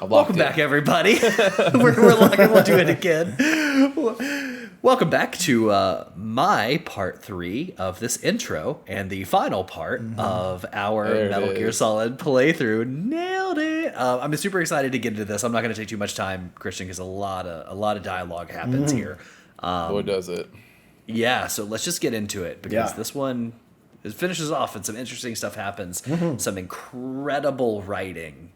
Welcome back, everybody. we're locking. We'll do it again. Welcome back to my part 3 of this intro and the final part of our Metal Gear Solid playthrough. Nailed it! I'm super excited to get into this. I'm not going to take too much time, Christian, because a lot of dialogue happens here. Or does it? Yeah, so let's just get into it because this one it finishes off and some interesting stuff happens. Some incredible writing.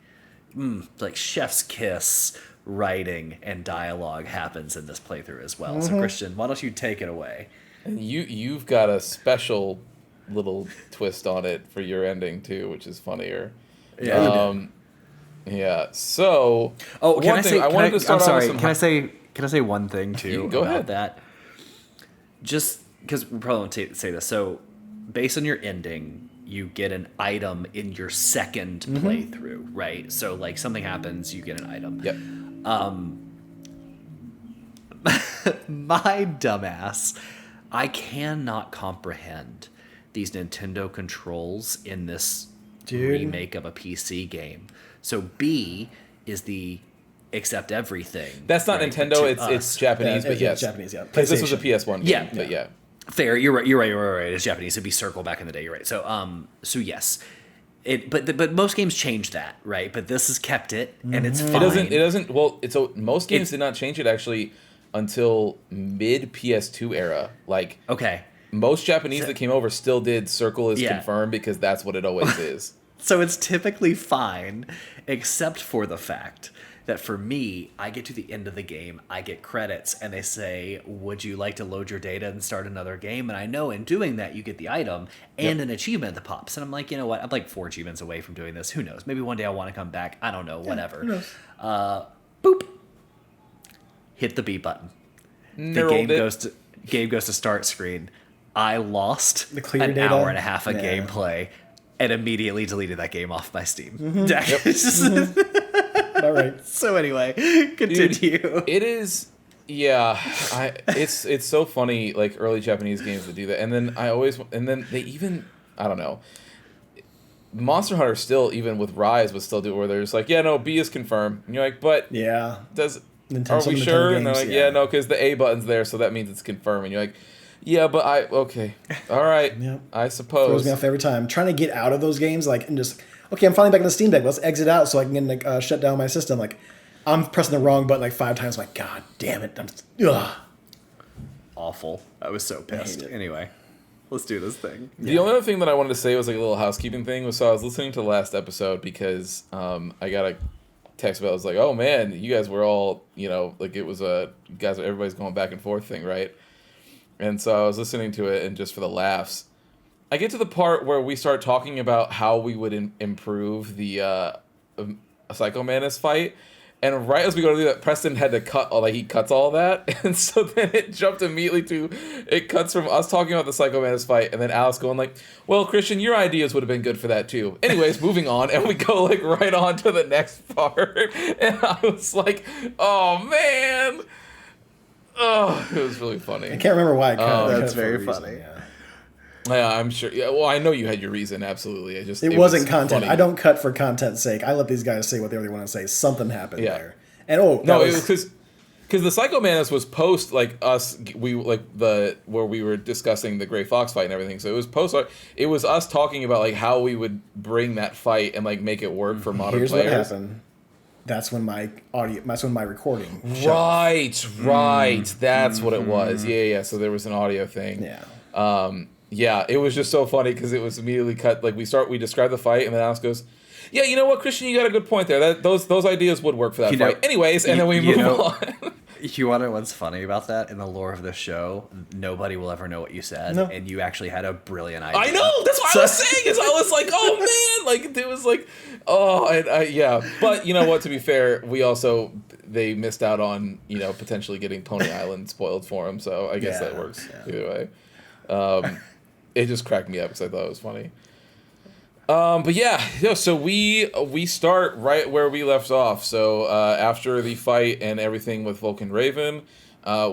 Like chef's kiss writing and dialogue happens in this playthrough as well. So Christian, why don't you take it away? And you've got a special little twist on it for your ending too, which is funnier. Yeah. Yeah. So Can I say one thing too You go about ahead. that? Just because we probably won't say this. So based on your ending, you get an item in your second playthrough, right? So like something happens, you get an item. Yep. My dumbass, I cannot comprehend these Nintendo controls in this remake of a PC game. So B is the accept everything. That's not right, Nintendo. to It's us. Japanese, but yes, Japanese, yeah. Because this was a PS1 game. Yeah. But yeah. Fair, you're right. It's Japanese. It'd be Circle back in the day. You're right. So yes, but most games change that, right? But this has kept it, and it's fine. It doesn't. Well, so most games did not change it actually until mid PS2 era. Like Okay, most Japanese that came over still did circle is confirmed because that's what it always is. so it's typically fine, except for the fact that for me, I get to the end of the game, I get credits, and they say, would you like to load your data and start another game? And I know in doing that, you get the item and an achievement that pops. And I'm like, you know what? I'm like 4 achievements away from doing this. Who knows? Maybe one day I want to come back. I don't know. Whatever. Who knows? Boop. Hit the B button. The game goes to start screen. I lost The clear an data? hour and a half of Yeah. gameplay and immediately deleted that game off my Steam. All right. So anyway, continue. Dude, it is, yeah. It's so funny, like early Japanese games that do that, and then they even, I don't know. Monster Hunter still, even with Rise, would still do it where they're just like, yeah, no, B is confirmed, and you're like, but Yeah. does Nintendo- are we some sure? Nintendo And they're games, like, yeah, no, because the A button's there, so that means it's confirmed, and you're like, yeah, but okay, all right, Yep. I Throws suppose. me off every time. Trying to get out of those games, like, and just, okay, I'm finally back in the Steam Deck. Let's exit out so I can like, shut down my system. Like, I'm pressing the wrong button like 5 times. Like, God damn it. Ugh. Awful. I was so pissed. it. Anyway, let's do this thing. The only other thing that I wanted to say was like a little housekeeping thing was, so I was listening to the last episode because I got a text about, I was like, oh man, you guys were all, like it was everybody's going back and forth thing, right? And so I was listening to it, and just for the laughs, I get to the part where we start talking about how we would improve the Psycho Mantis fight. And right as we go to do that, Preston had to cut he cuts all that. And so then it jumped immediately to, it cuts from us talking about the Psycho Mantis fight, and then Alice going like, well, Christian, your ideas would have been good for that too. Anyways, moving on, and we go like right on to the next part. And I was like, oh man. Oh, it was really funny. I can't remember why I cut it. I That's cut it for a very reason, funny. Yeah. Yeah, I'm sure. Yeah, well, I know you had your reason. Absolutely. It wasn't was content. funny. I don't cut for content's sake. I let these guys say what they really want to say. Something happened Yeah. there. And that No, was, it was because the Psycho Mantis was post like us. We like the where we were discussing the Gray Fox fight and everything. So it was post. It was us talking about like how we would bring that fight and like make it work for modern here's players. what happened. That's when my recording shut. Right. That's what it was. Yeah. So there was an audio thing. Yeah. Yeah, it was just so funny because it was immediately cut. Like we describe the fight, and then Alice goes, "Yeah, you know what, Christian, you got a good point there. Those ideas would work for that fight." Anyways, and then we move on. You want to know what's funny about that? In the lore of the show, nobody will ever know what you said, No. and you actually had a brilliant idea. I know. That's what I was saying. Is I was like, "Oh man!" Like it was like, "Oh, yeah." But you know what? To be fair, they missed out on potentially getting Pony Island spoiled for them. So I guess that Yeah, works yeah. either way. It just cracked me up because I thought it was funny. But yeah, so we start right where we left off. So after the fight and everything with Vulcan Raven,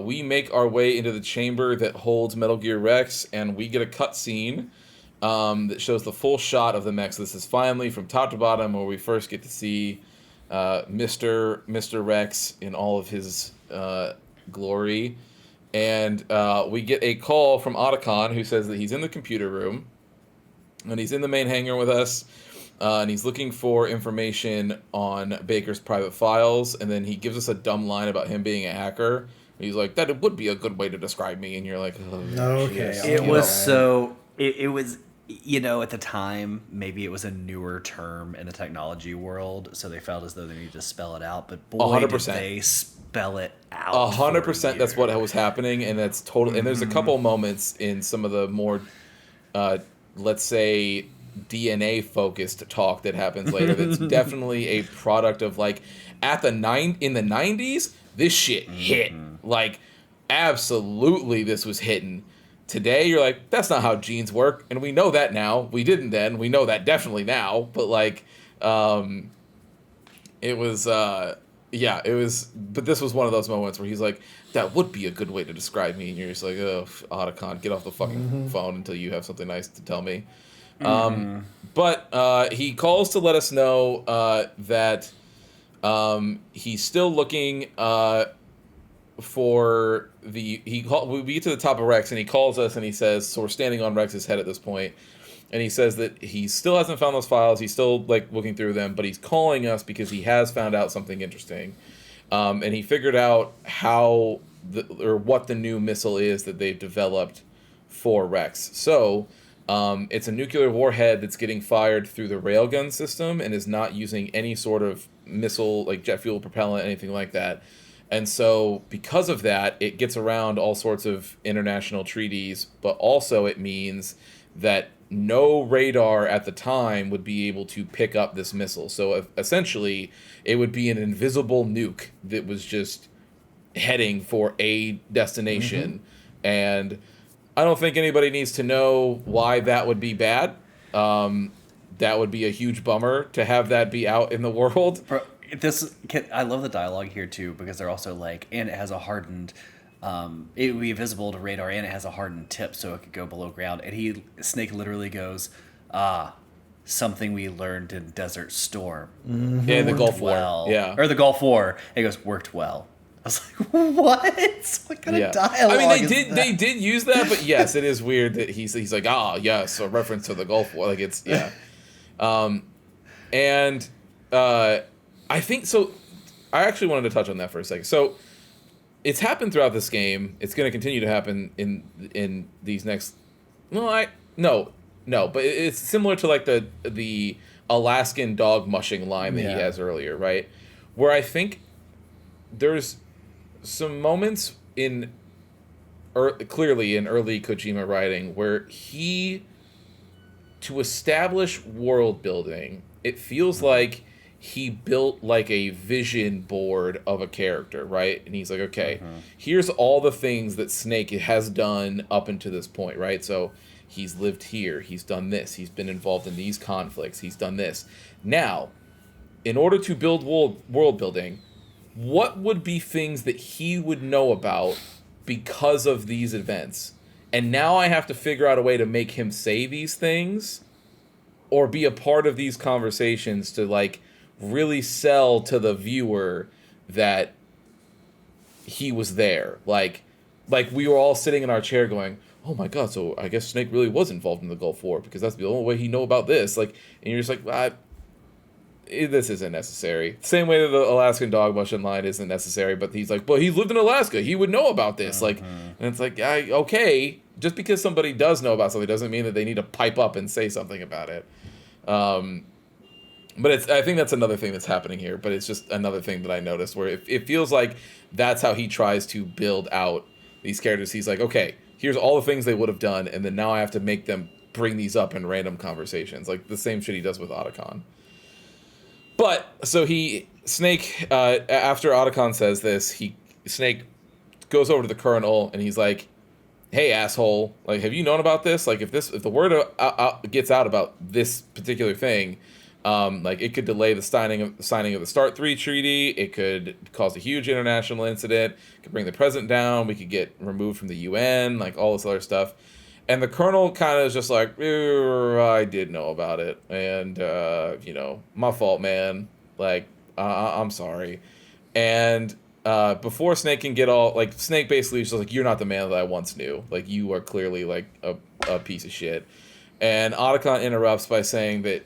we make our way into the chamber that holds Metal Gear Rex, and we get a cutscene that shows the full shot of the mech. So this is finally from top to bottom where we first get to see Mr. Rex in all of his glory. And we get a call from Otacon, who says that he's in the computer room, and he's in the main hangar with us, and he's looking for information on Baker's private files, and then he gives us a dumb line about him being a hacker. He's like, that would be a good way to describe me, and you're like, oh, Okay. geez. It You was know. so. It was. At the time, maybe it was a newer term in the technology world, so they felt as though they needed to spell it out. But boy, 100%. did they spell it out. 100%. That's what was happening, and that's total. And there's a couple moments in some of the more, let's say, DNA focused talk that happens later. That's definitely a product of like in the 90s. This shit hit like absolutely. This was hitting. Today, you're like, that's not how genes work, and we know that now. We didn't then. We know that definitely now. But like, it was, it was. But this was one of those moments where he's like, that would be a good way to describe me, and you're just like, oh, Otacon, get off the fucking phone until you have something nice to tell me. But he calls to let us know that he's still looking for we get to the top of Rex, and he calls us and he says, so we're standing on Rex's head at this point, and he says that he still hasn't found those files. He's still like looking through them, but he's calling us because he has found out something interesting, and he figured out what the new missile is that they've developed for Rex. So it's a nuclear warhead that's getting fired through the railgun system and is not using any sort of missile like jet fuel propellant, anything like that. And so because of that, it gets around all sorts of international treaties, but also it means that no radar at the time would be able to pick up this missile. So essentially, it would be an invisible nuke that was just heading for a destination. And I don't think anybody needs to know why that would be bad. That would be a huge bummer to have that be out in the world. I love the dialogue here too, because they're also like, and it has a hardened, it would be visible to radar, and it has a hardened tip, so it could go below ground. And Snake literally goes, something we learned in Desert Storm. Yeah, the Gulf War. Yeah, or the Gulf War. And he goes, worked well. I was like, what? What kind of dialogue? I mean, they did use that, but yes, it is weird that he's like, yes, a reference to the Gulf War. Like it's and I think so. I actually wanted to touch on that for a second. So it's happened throughout this game. It's going to continue to happen in these next. No, but it's similar to like the Alaskan dog mushing line that he has earlier, right? Where I think there's some moments clearly in early Kojima writing where to establish world building, it feels like he built like a vision board of a character, right? And he's like, okay, here's all the things that Snake has done up until this point, right? So he's lived here, he's done this, he's been involved in these conflicts, he's done this. Now, in order to build world building, what would be things that he would know about because of these events? And now I have to figure out a way to make him say these things or be a part of these conversations to like really sell to the viewer that he was there. Like we were all sitting in our chair going, oh my god, so I guess Snake really was involved in the Gulf War because that's the only way he know about this. Like, and you're just like, this isn't necessary. Same way that the Alaskan dog mushing line isn't necessary, but he's like, well, he lived in Alaska, he would know about this. Like, and it's like, okay, just because somebody does know about something doesn't mean that they need to pipe up and say something about it. But I think that's another thing that's happening here, but it's just another thing that I noticed where it feels like that's how he tries to build out these characters. He's like, okay, here's all the things they would have done, and then now I have to make them bring these up in random conversations, like the same shit he does with Otacon. But, so Snake, after Otacon says this, Snake goes over to the Colonel, and he's like, hey, asshole, like, have you known about this? Like, if the word gets out about this particular thing, like, it could delay the signing of the START 3 treaty, it could cause a huge international incident, it could bring the president down, we could get removed from the UN, like, all this other stuff. And the Colonel kind of is just like, I did know about it, and, my fault, man. Like, I'm sorry. And before Snake can get all, like, Snake basically is just like, you're not the man that I once knew. Like, you are clearly, like, a piece of shit. And Otacon interrupts by saying that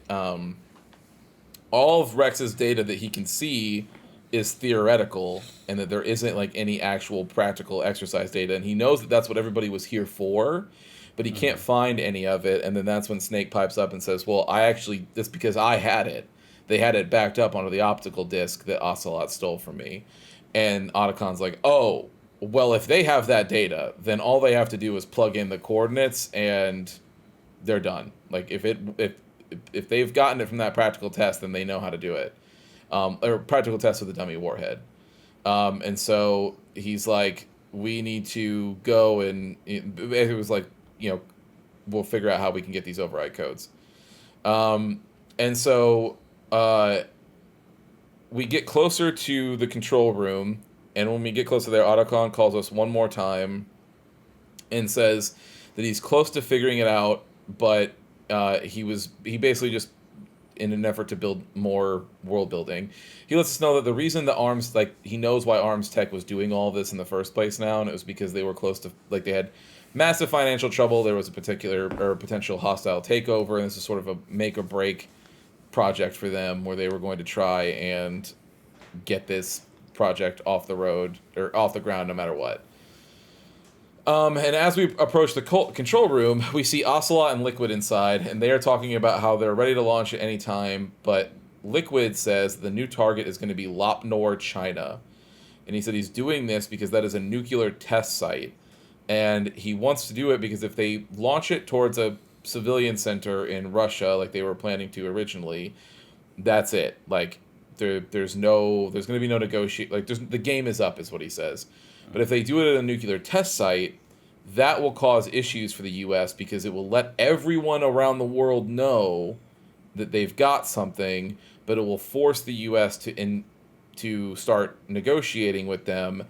all of Rex's data that he can see is theoretical, and that there isn't, like, any actual practical exercise data. And he knows that that's what everybody was here for, but he can't find any of it. And then that's when Snake pipes up and says, well, that's because I had it. They had it backed up onto the optical disc that Ocelot stole from me. And Otacon's like, oh, well, if they have that data, then all they have to do is plug in the coordinates and they're done. Like, if they've gotten it from that practical test, then they know how to do it. Or practical test with a dummy warhead. And so he's like, we need to go and it was like, we'll figure out how we can get these override codes. And so we get closer to the control room, and when we get closer there, Otacon calls us one more time and says that he's close to figuring it out, but he basically just, in an effort to build more world building, he lets us know that the reason the ARMS, like, he knows why ARMS Tech was doing all this in the first place now, and it was because they were close to, like, they had massive financial trouble. There was a potential hostile takeover, and this is sort of a make or break project for them, where they were going to try and get this project off the road or off the ground no matter what. And as we approach the control room, we see Ocelot and Liquid inside, and they are talking about how they're ready to launch at any time, but Liquid says the new target is going to be Lop Nor, China. And he said he's doing this because that is a nuclear test site, and he wants to do it because if they launch it towards a civilian center in Russia, like they were planning to originally, that's it. Like, there's going to be no negotiate. Like, the game is up, is what he says. But if they do it at a nuclear test site, that will cause issues for the U.S. because it will let everyone around the world know that they've got something, but it will force the U.S. to start negotiating with them,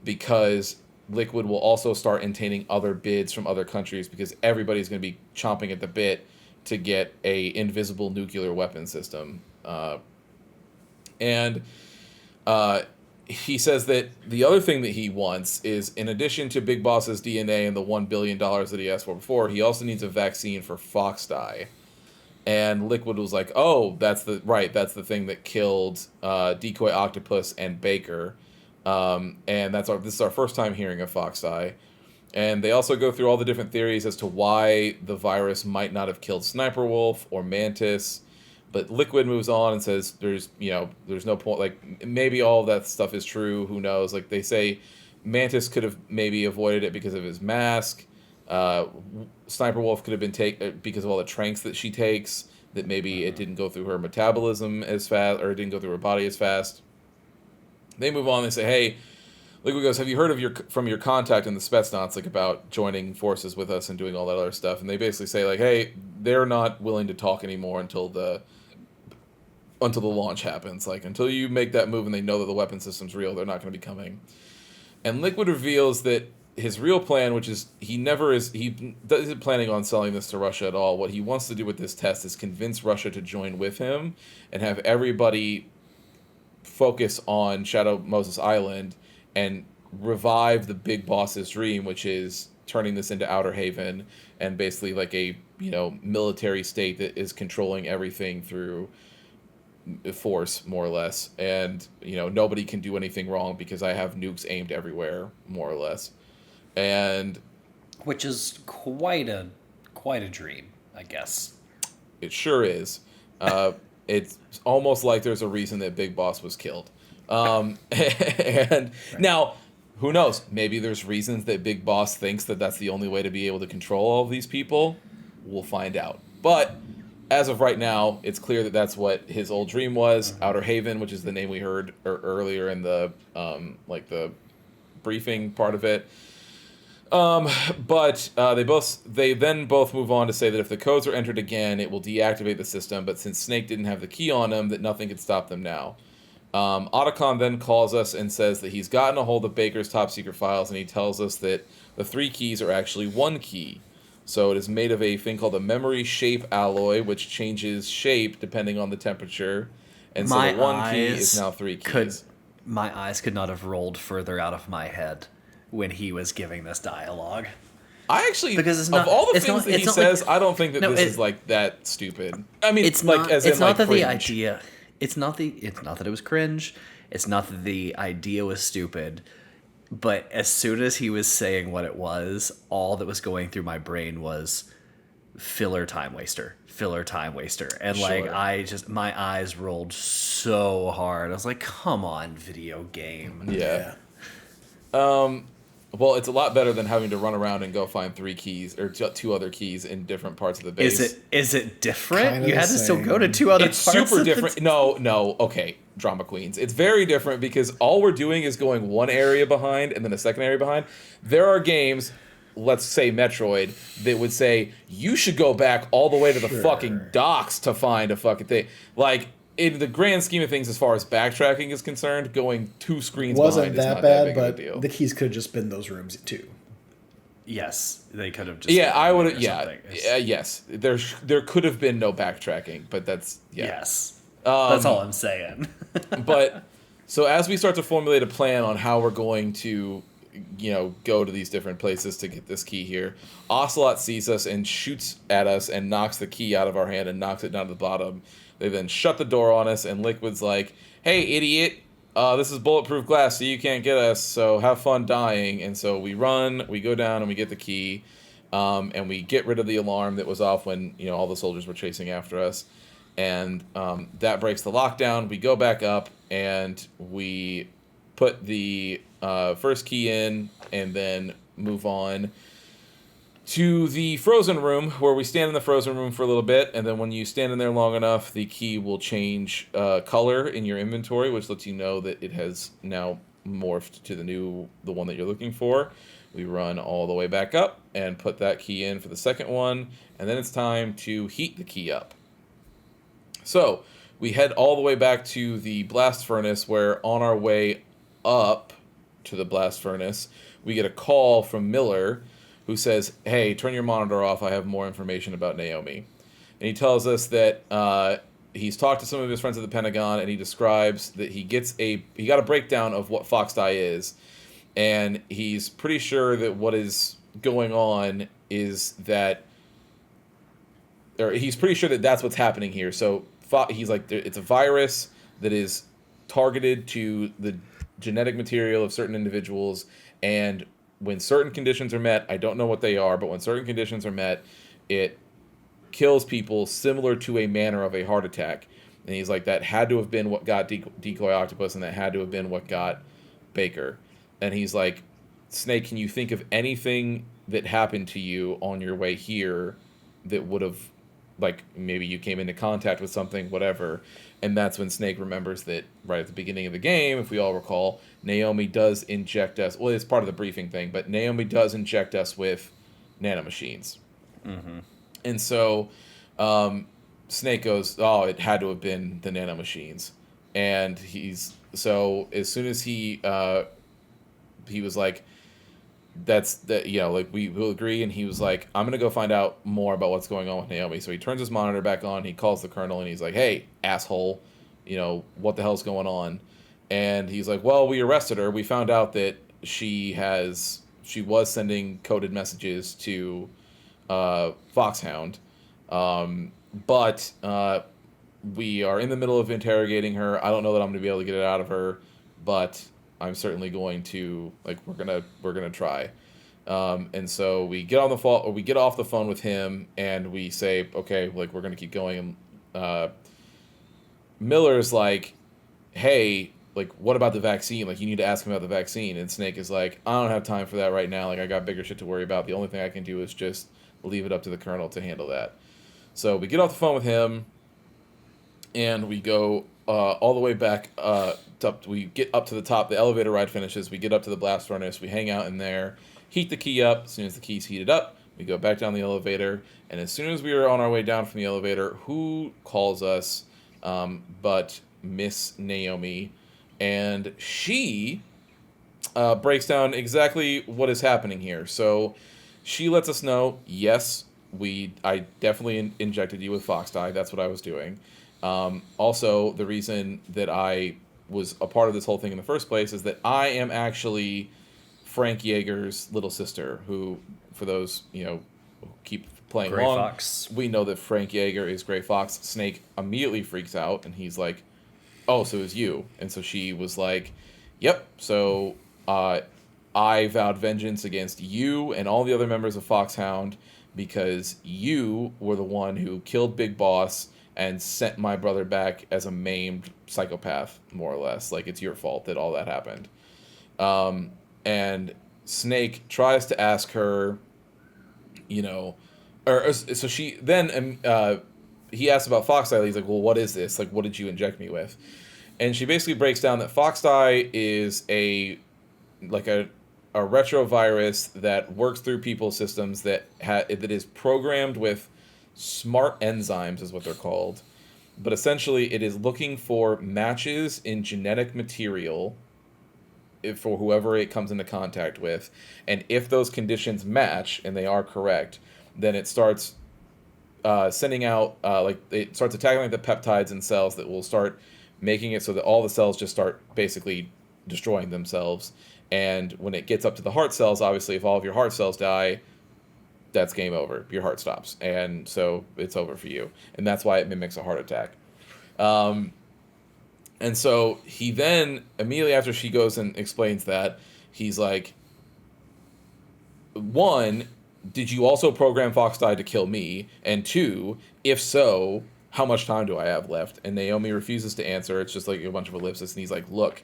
because Liquid will also start obtaining other bids from other countries, because everybody's going to be chomping at the bit to get a invisible nuclear weapon system. He says that the other thing that he wants is, in addition to Big Boss's DNA and the $1 billion that he asked for before, he also needs a vaccine for Foxdie. And Liquid was like, oh, that's the thing that killed Decoy Octopus and Baker. And this is our first time hearing of Foxdie. And they also go through all the different theories as to why the virus might not have killed Sniper Wolf or Mantis. But Liquid moves on and says there's no point, like, maybe all of that stuff is true, who knows. Like, they say Mantis could have maybe avoided it because of his mask. Sniper Wolf could have been because of all the tranks that she takes, that maybe it didn't go through her metabolism as fast, or it didn't go through her body as fast. They move on and say, hey, Liquid goes, have you heard from your contact in the Spetsnaz, like, about joining forces with us and doing all that other stuff? And they basically say, like, hey, they're not willing to talk anymore until the launch happens. Like, until you make that move and they know that the weapon system's real, they're not going to be coming. And Liquid reveals that his real plan, which is he isn't planning on selling this to Russia at all. What he wants to do with this test is convince Russia to join with him and have everybody focus on Shadow Moses Island and revive the Big Boss's dream, which is turning this into Outer Haven and basically like a military state that is controlling everything through force, more or less. And nobody can do anything wrong because I have nukes aimed everywhere, more or less. And which is quite a dream, I guess. It sure is. It's almost like there's a reason that Big Boss was killed. And right. Now, who knows? Maybe there's reasons that Big Boss thinks that that's the only way to be able to control all of these people. We'll find out. But as of right now, it's clear that that's what his old dream was. Outer Haven, which is the name we heard earlier in the the briefing part of it. But they then both move on to say that if the codes are entered again, it will deactivate the system. But since Snake didn't have the key on him, that nothing could stop them now. Otacon then calls us and says that he's gotten a hold of Baker's top secret files, and he tells us that the 3 keys are actually 1 key. So it is made of a thing called a memory shape alloy, which changes shape depending on the temperature, And so the one key is now 3 keys. My eyes could not have rolled further out of my head when he was giving this dialogue. I actually, Because it's not, of all the it's things not, that he it's not says, like, I don't think that no, this is like that stupid. I mean, it's like not, as it's in not like that the cringe. idea. It's not that it was cringe. It's not that the idea was stupid. But as soon as he was saying what it was, all that was going through my brain was filler time waster. And like Sure. my eyes rolled so hard. I was like, come on, video game. Yeah. Well, it's a lot better than having to run around and go find 3 keys or 2 other keys in different parts of the base. Is it different? Kinda You the had to still go to same. 2 other It's parts. super of the different. No, okay, drama queens. It's very different because all we're doing is going one area behind and then a second area behind. There are games, let's say Metroid, that would say you should go back all the way to the fucking docks to find a fucking thing. Like, in the grand scheme of things, as far as backtracking is concerned, going 2 screens Wasn't behind is that not bad, that big but of a deal. the keys could have just been those rooms too. Yes, they could have just. Yeah, I been would. there or Yeah, something. It's- yes. There could have been no backtracking, but that's yeah. Yes. That's all I'm saying. But so as we start to formulate a plan on how we're going to, go to these different places to get this key here, Ocelot sees us and shoots at us and knocks the key out of our hand and knocks it down to the bottom. They then shut the door on us, and Liquid's like, "Hey, idiot! This is bulletproof glass, so you can't get us. So have fun dying." And so we run, we go down, and we get the key, and we get rid of the alarm that was off when all the soldiers were chasing after us, and that breaks the lockdown. We go back up, and we put the first key in, and then move on to the frozen room, where we stand in the frozen room for a little bit, and then when you stand in there long enough, the key will change color in your inventory, which lets you know that it has now morphed to the one that you're looking for. We run all the way back up and put that key in for the second one, and then it's time to heat the key up. So we head all the way back to the blast furnace, where on our way up to the blast furnace, we get a call from Miller, who says, "Hey, turn your monitor off. I have more information about Naomi." And he tells us that he's talked to some of his friends at the Pentagon, and he describes that he got a breakdown of what Foxdie is, and he's pretty sure that what is going on is that, or he's pretty sure that that's what's happening here. So he's like, it's a virus that is targeted to the genetic material of certain individuals, and when certain conditions are met, I don't know what they are, but when certain conditions are met, it kills people similar to a manner of a heart attack. And he's like, that had to have been what got Decoy Octopus, and that had to have been what got Baker. And he's like, Snake, can you think of anything that happened to you on your way here that would have, like, maybe you came into contact with something, whatever. And that's when Snake remembers that right at the beginning of the game, if we all recall, Naomi does inject us. Well, it's part of the briefing thing, but Naomi does inject us with nanomachines. Mm-hmm. And so Snake goes, "Oh, it had to have been the nanomachines." And so as soon as he was like, that's that, like, we will agree. And he was like, "I'm gonna go find out more about what's going on with Naomi." So he turns his monitor back on, he calls the colonel, and he's like, "Hey, asshole, what the hell's going on?" And he's like, "Well, we arrested her. We found out that she was sending coded messages to Foxhound, but we are in the middle of interrogating her. I don't know that I'm gonna be able to get it out of her, but I'm certainly going to, like, we're gonna try." And so we get off the phone with him, and we say, "Okay, like, we're gonna keep going." And Miller's like, "Hey, like, what about the vaccine? Like, you need to ask him about the vaccine." And Snake is like, "I don't have time for that right now. Like, I got bigger shit to worry about. The only thing I can do is just leave it up to the colonel to handle that." So we get off the phone with him, and we go all the way back up. We get up to the top. The elevator ride finishes. We get up to the blast furnace. We hang out in there, heat the key up. As soon as the key's heated up, we go back down the elevator. And as soon as we are on our way down from the elevator, who calls us but Miss Naomi? And she breaks down exactly what is happening here. So she lets us know, yes, I definitely injected you with Foxdie. That's what I was doing. Also, the reason that I was a part of this whole thing in the first place is that I am actually Frank Yeager's little sister, who, for those, who keep playing Gray along, Fox. we know that Frank Yeager is Gray Fox. Snake immediately freaks out, and he's like, oh, so it's you. And so she was like, yep, so I vowed vengeance against you and all the other members of Foxhound because you were the one who killed Big Boss and sent my brother back as a maimed psychopath, more or less. Like, it's your fault that all that happened. And Snake tries to ask her, so she then, he asks about Foxeye. He's like, well, what is this? Like, what did you inject me with? And she basically breaks down that Foxeye is a retrovirus that works through people's systems that is programmed with smart enzymes, is what they're called. But essentially, it is looking for matches in genetic material for whoever it comes into contact with. And if those conditions match, and they are correct, then it starts sending out, it starts attacking the peptides in cells that will start making it so that all the cells just start basically destroying themselves. And when it gets up to the heart cells, obviously, if all of your heart cells die, that's game over. Your heart stops. And so it's over for you. And that's why it mimics a heart attack. And so he then, immediately after she goes and explains that, he's like, one, did you also program Foxeye to kill me? And two, if so, how much time do I have left? And Naomi refuses to answer. It's just like a bunch of ellipses. And he's like, look,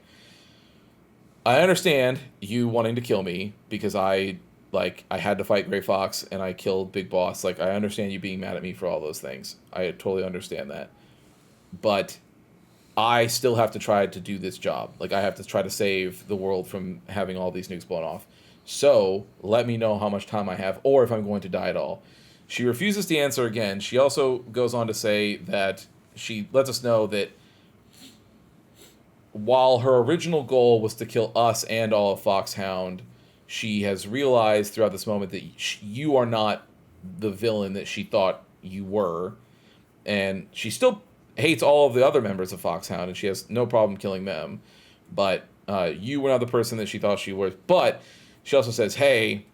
I understand you wanting to kill me because I had to fight Gray Fox and I killed Big Boss. Like, I understand you being mad at me for all those things. I totally understand that. But I still have to try to do this job. Like, I have to try to save the world from having all these nukes blown off. So, let me know how much time I have or if I'm going to die at all. She refuses to answer again. She also goes on to say that she lets us know that while her original goal was to kill us and all of Foxhound, she has realized throughout this moment that you are not the villain that she thought you were. And she still hates all of the other members of Foxhound, and she has no problem killing them. But you were not the person that she thought she was. But she also says, hey,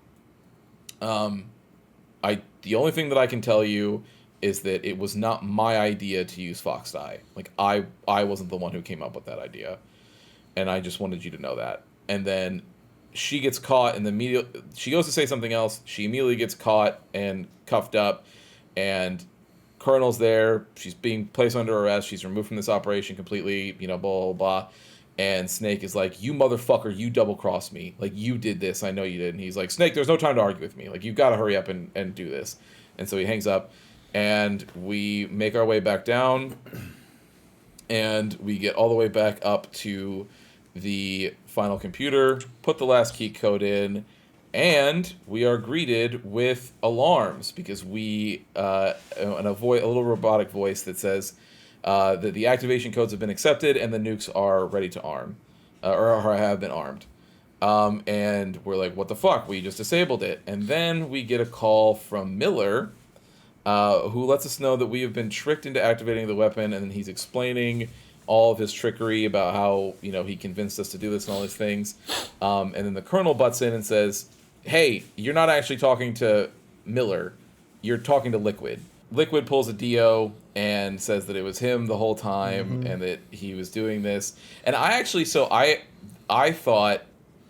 the only thing that I can tell you is that it was not my idea to use Foxeye. Like, I wasn't the one who came up with that idea. And I just wanted you to know that. And then she gets caught in the media. She goes to say something else. She immediately gets caught and cuffed up. And Colonel's there. She's being placed under arrest. She's removed from this operation completely, blah, blah, blah. And Snake is like, you motherfucker, you double-crossed me. Like, you did this. I know you did. And he's like, Snake, there's no time to argue with me. Like, you've got to hurry up and do this. And so he hangs up. And we make our way back down. And we get all the way back up to the final computer, put the last key code in, and we are greeted with alarms because we, a little robotic voice that says that the activation codes have been accepted and the nukes are ready to arm, or have been armed. And we're like, what the fuck? We just disabled it. And then we get a call from Miller, who lets us know that we have been tricked into activating the weapon, and then he's explaining all of his trickery about how, he convinced us to do this and all these things. And then the Colonel butts in and says, hey, you're not actually talking to Miller. You're talking to Liquid. Liquid pulls a Dio and says that it was him the whole time and that he was doing this. And I actually, I thought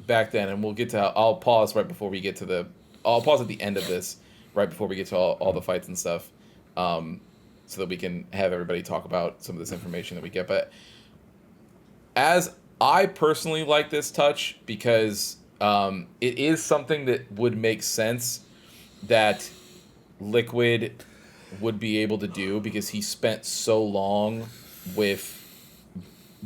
back then, and we'll get to, I'll pause right before we get to I'll pause at the end of this, right before we get to all the fights and stuff. So that we can have everybody talk about some of this information that we get. But as I personally like this touch, because it is something that would make sense that Liquid would be able to do, because he spent so long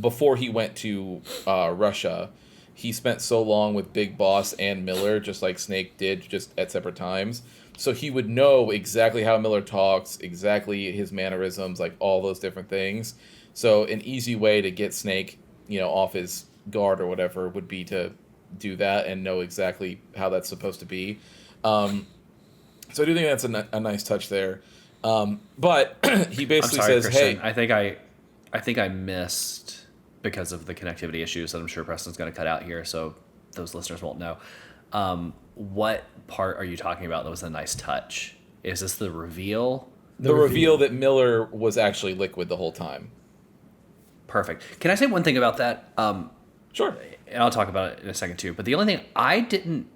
before he went to Russia, he spent so long with Big Boss and Miller, just like Snake did, just at separate times. So he would know exactly how Miller talks, exactly his mannerisms, like all those different things. So an easy way to get Snake, off his guard or whatever would be to do that and know exactly how that's supposed to be. So I do think that's a nice touch there. But he I'm basically sorry, says, Christian. "Hey, I think I missed because of the connectivity issues that I'm sure Preston's going to cut out here, so those listeners won't know. What part are you talking about that was a nice touch? Is this the reveal? the reveal that Miller was actually Liquid the whole time." Perfect. Can I say one thing about that? Sure. And I'll talk about it in a second too. But the only thing I didn't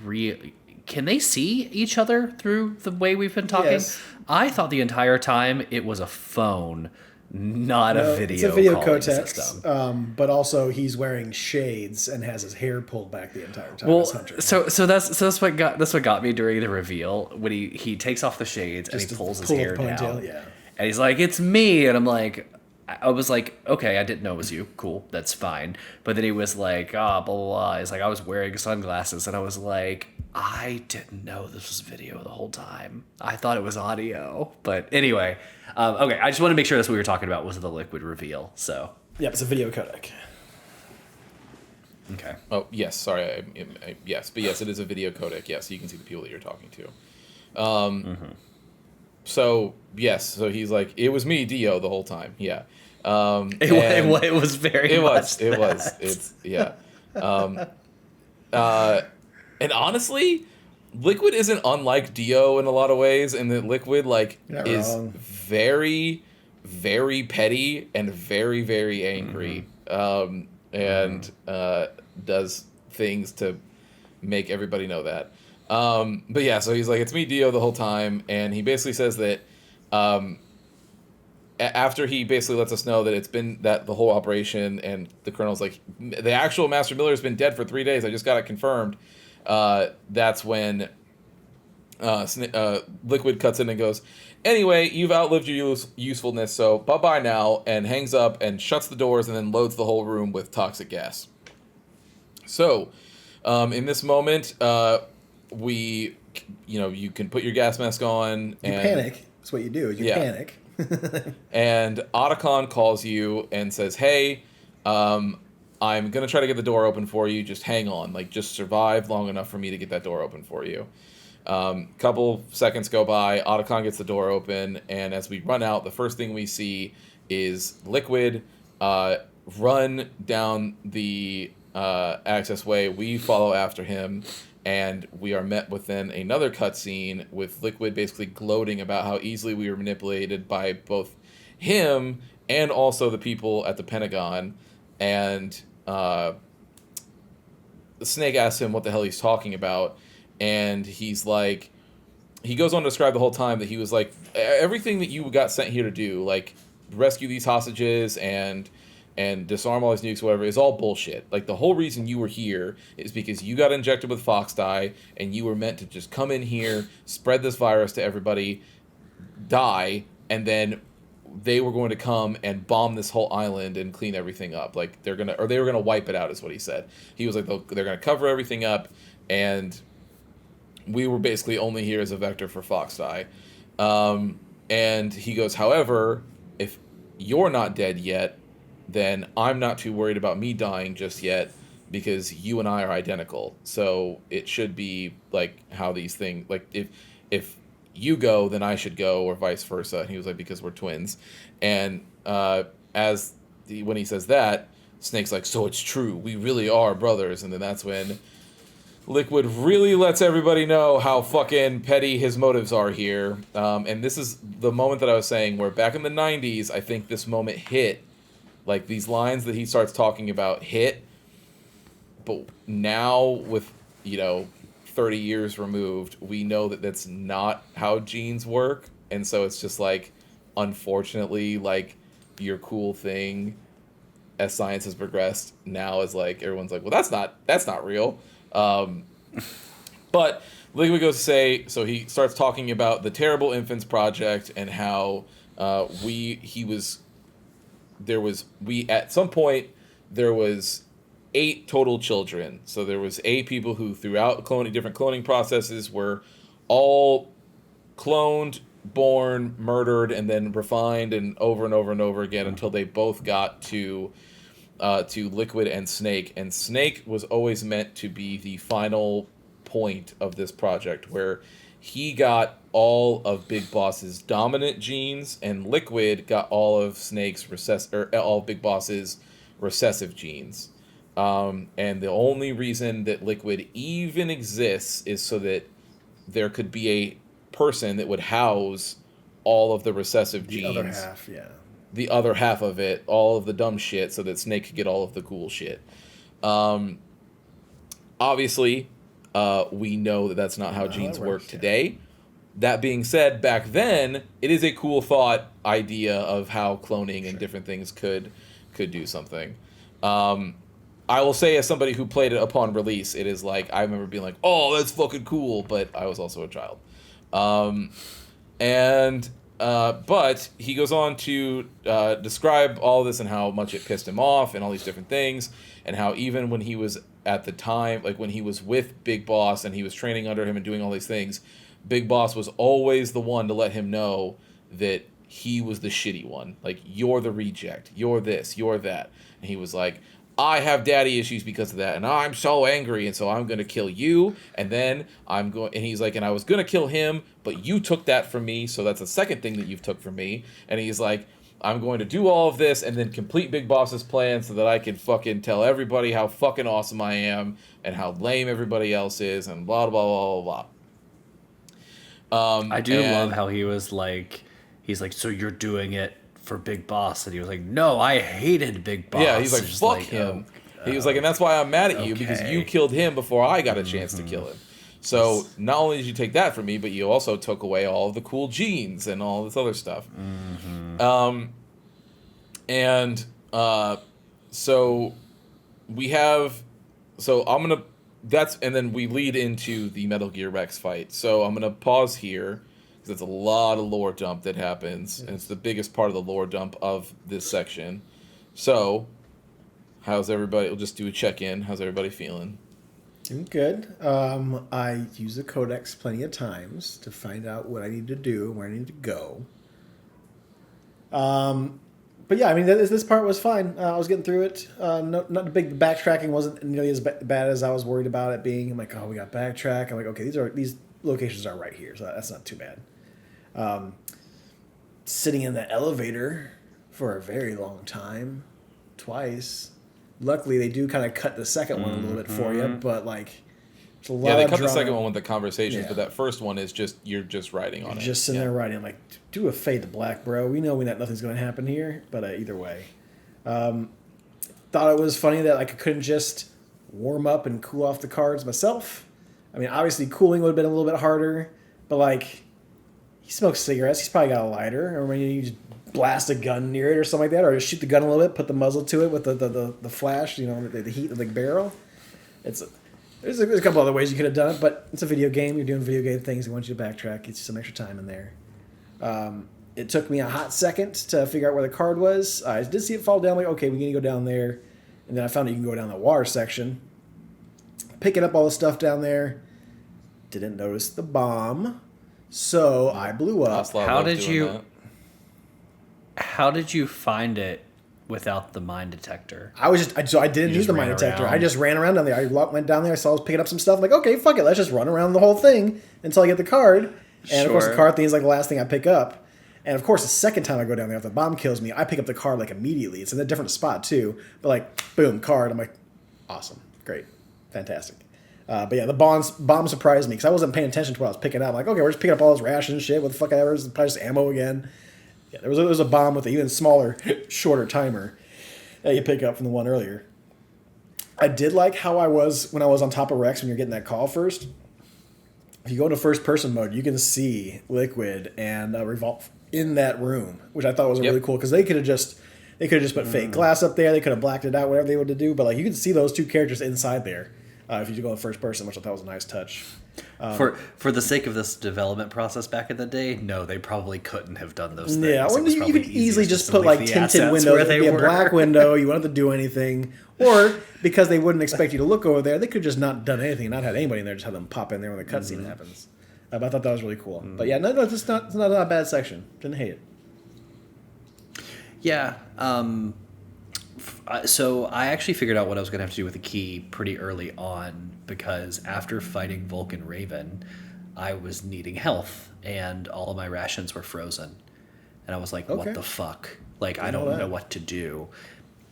really, can they see each other through the way we've been talking? Yes. I thought the entire time it was a phone, not a video. It's a video calling codex, system. but also he's wearing shades and has his hair pulled back the entire time. Well, as Hunter. so that's what got me during the reveal when he takes off the shades and Just he to pulls his pull the hair ponytail, down. yeah. And he's like, "It's me," and I'm like, I was like, okay, I didn't know it was you. Cool, that's fine. But then he was like, blah, blah, blah. He's like, I was wearing sunglasses, and I was like, I didn't know this was video the whole time. I thought it was audio. But anyway, okay, I just want to make sure that's what we were talking about was the Liquid reveal. So, Yep, it's a video codec. okay. Oh, yes. Sorry. Yes. But yes, it is a video codec. Yes, you can see the people that you're talking to. So, yes. So he's like, it was me, Dio, the whole time. Yeah. It was very It much was. that. It's, yeah. And honestly, Liquid isn't unlike Dio in a lot of ways, and that Liquid, like, You're not is wrong. very, very petty and very, very angry. And does things to make everybody know that. But yeah, so he's like, it's me, Dio, the whole time, and he basically says that after he basically lets us know that it's been that the whole operation, and the Colonel's like, the actual Master Miller has been dead for 3 days, I just got it confirmed. That's when Liquid cuts in and goes, anyway, you've outlived your usefulness, so bye-bye now, and hangs up and shuts the doors and then loads the whole room with toxic gas. So, in this moment, you can put your gas mask on. You panic. That's what you do. You panic. And Otacon calls you and says, hey, I'm going to try to get the door open for you. Just hang on. Like, just survive long enough for me to get that door open for you. Couple seconds go by. Otacon gets the door open. And as we run out, the first thing we see is Liquid run down the access way. We follow after him. And we are met within another cutscene with Liquid basically gloating about how easily we were manipulated by both him and also the people at the Pentagon. And Snake asks him what the hell he's talking about. And he's like, he goes on to describe the whole time that he was like, everything that you got sent here to do, like rescue these hostages and disarm all these nukes, whatever, is all bullshit. Like, the whole reason you were here is because you got injected with Fox dye, and you were meant to just come in here, spread this virus to everybody, die, and then they were going to come and bomb this whole island and clean everything up. Like, they were gonna wipe it out, is what he said. He was like, they're gonna cover everything up, and we were basically only here as a vector for Fox dye. And he goes, however, if you're not dead yet, then I'm not too worried about me dying just yet, because you and I are identical. So it should be like how these things, like if you go, then I should go, or vice versa. And he was like, because we're twins. And when he says that, Snake's like, so it's true, we really are brothers. And then that's when Liquid really lets everybody know how fucking petty his motives are here. And this is the moment that I was saying, where back in the 90s, I think this moment hit. Like, these lines that he starts talking about hit, but now with, 30 years removed, we know that that's not how genes work, and so it's just like, unfortunately, like, your cool thing, as science has progressed, now is like, everyone's like, well, that's not real. But Liquid goes to say, so he starts talking about the Terrible Infants Project and how at some point there was 8 total children. So there was 8 people who throughout different cloning processes were all cloned, born, murdered, and then refined and over again until they both got to Liquid and Snake. And Snake was always meant to be the final point of this project, where he got all of Big Boss's dominant genes, and Liquid got all of all of Big Boss's recessive genes. And the only reason that Liquid even exists is so that there could be a person that would house all of the recessive genes. The other half, yeah. The other half of it, all of the dumb shit, so that Snake could get all of the cool shit. Obviously, we know that that's not how genes work today. That being said, back then, it is a cool thought idea of how cloning and different things could do something. I will say, as somebody who played it upon release, it is like, I remember being like, oh, that's fucking cool, but I was also a child. But he goes on to describe all this and how much it pissed him off and all these different things, and how even when he was at the time, like when he was with Big Boss and he was training under him and doing all these things, Big Boss was always the one to let him know that he was the shitty one. Like, you're the reject, you're this, you're that. And he was like, I have daddy issues because of that, and I'm so angry, and so I'm going to kill you, and then and he's like, and I was going to kill him, but you took that from me, so that's the second thing that you've took from me. And he's like, I'm going to do all of this and then complete Big Boss's plan so that I can fucking tell everybody how fucking awesome I am and how lame everybody else is, and blah, blah, blah, blah, blah. I do love how he's like, so you're doing it for Big Boss, and he was like, no, I hated Big Boss. Yeah, he's like, fuck him. He was like, and that's why I'm mad at you, because you killed him before I got a chance to kill him. So not only did you take that from me, but you also took away all of the cool genes and all this other stuff. So we have, and then we lead into the Metal Gear Rex fight. So I'm going to pause here, because it's a lot of lore dump that happens, and it's the biggest part of the lore dump of this section. So, how's everybody? We'll just do a check-in. How's everybody feeling? I'm good. I use the codex plenty of times to find out what I need to do and where I need to go. But yeah, I mean, this part was fine. I was getting through it. Not the big backtracking wasn't nearly as bad as I was worried about it being. I'm like, oh, we got backtrack. I'm like, okay, these locations are right here, so that's not too bad. Sitting in the elevator for a very long time, twice. Luckily, they do kind of cut the second one a little bit for you, but like, it's a lot. Yeah, they of cut drama. the second one with the conversations, Yeah. but that first one is just you're just writing on it. Just sitting there writing. I'm like, do a fade to black, bro. We know nothing's going to happen here, but either way, thought it was funny that like I couldn't just warm up and cool off the cards myself. I mean, obviously, cooling would have been a little bit harder, but like, he smokes cigarettes. He's probably got a lighter, or maybe you just blast a gun near it or something like that, or just shoot the gun a little bit, put the muzzle to it with the flash, the heat of the barrel. There's a couple other ways you could have done it, but it's a video game. You're doing video game things. They want you to backtrack. Get you some extra time in there. It took me a hot second to figure out where the card was. I did see it fall down. Like, okay, we need to go down there. And then I found out you can go down the water section. Picking up all the stuff down there. Didn't notice the bomb. So I blew up. How did you find it without the mine detector? I didn't use the mine detector. Around. I just ran around down there. I went down there. I saw I was picking up some stuff. I'm like, okay, fuck it. Let's just run around the whole thing until I get the card. And of course, the card thing is like the last thing I pick up. And of course, the second time I go down there, if the bomb kills me, I pick up the card like immediately. It's in a different spot too. But like, boom, card. I'm like, awesome, great, fantastic. But yeah, the bomb surprised me because I wasn't paying attention to what I was picking up. I'm like, okay, we're just picking up all this ration shit. What the fuck ever? It's probably just ammo again. Yeah, there was a bomb with an even smaller, shorter timer that you pick up from the one earlier. I did like how I was when I was on top of Rex when you're getting that call first. If you go into first person mode, you can see Liquid and Revolve in that room, which I thought was really cool because they could have just put fake glass up there. They could have blacked it out, whatever they wanted to do. But like you can see those two characters inside there if you go in first person, which I thought was a nice touch. For the sake of this development process back in the day, no, they probably couldn't have done those things. Yeah, well, you could easily just put like tinted windows. It'd be a black window. You wouldn't have to do anything. Or because they wouldn't expect you to look over there, they could just not done anything, not had anybody in there, just have them pop in there when the cutscene happens. But I thought that was really cool. But yeah, no, it's not a bad section. Didn't hate it. Yeah. So I actually figured out what I was going to have to do with the key pretty early on because after fighting Vulcan Raven, I was needing health, and all of my rations were frozen. And I was like, what the fuck? Like, I don't know what to do.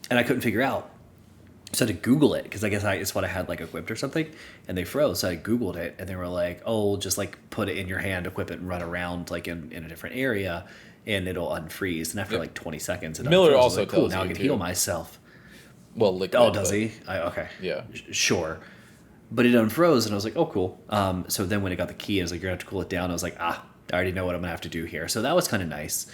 And I couldn't figure out. So I had to Google it, because I guess it's what I had, like, equipped or something. And they froze, so I Googled it, and they were like, oh, just, like, put it in your hand, equip it, and run around, like, in a different area, and it'll unfreeze. And after, like, 20 seconds, it Miller unfroze. also like, cool, tells now I you can too. heal myself. Well, liquid. Oh, does he? Okay. Yeah. Sure. But it unfroze, and I was like, oh, cool. So then when it got the key, I was like, you're going to have to cool it down. I was like, I already know what I'm going to have to do here. So that was kind of nice.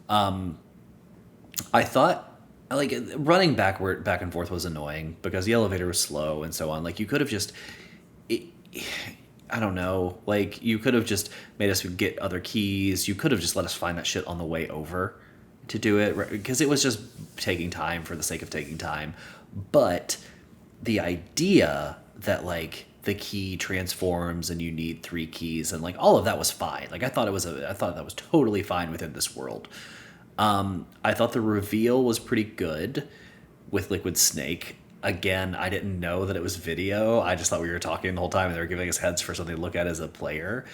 I thought, like, running back and forth was annoying because the elevator was slow and so on. Like, you could have just... I don't know. Like, you could have just made us get other keys. You could have just let us find that shit on the way over to do it, because it was just taking time for the sake of taking time. But the idea that, like, the key transforms and you need 3 keys and, like, all of that was fine. Like, I thought that was totally fine within this world. I thought the reveal was pretty good with Liquid Snake. Again, I didn't know that it was video. I just thought we were talking the whole time and they were giving us heads for something to look at as a player.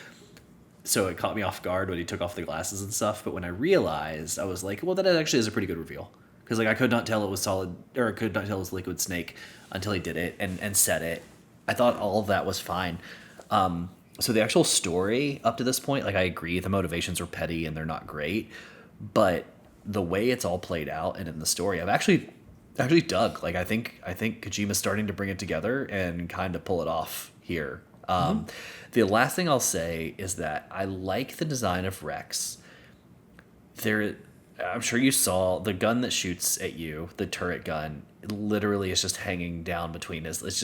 So it caught me off guard when he took off the glasses and stuff. But when I realized, I was like, well, that actually is a pretty good reveal. Because, like, I could not tell it was solid, or I could not tell it was Liquid Snake until he did it and said it. I thought all of that was fine. So the actual story up to this point, like, I agree, the motivations are petty and they're not great. But the way it's all played out and in the story, I've actually dug. Like, I think Kojima's starting to bring it together and kind of pull it off here. The last thing I'll say is that I like the design of Rex. I'm sure you saw the gun that shoots at you, the turret gun. Literally, is just hanging down between his. It's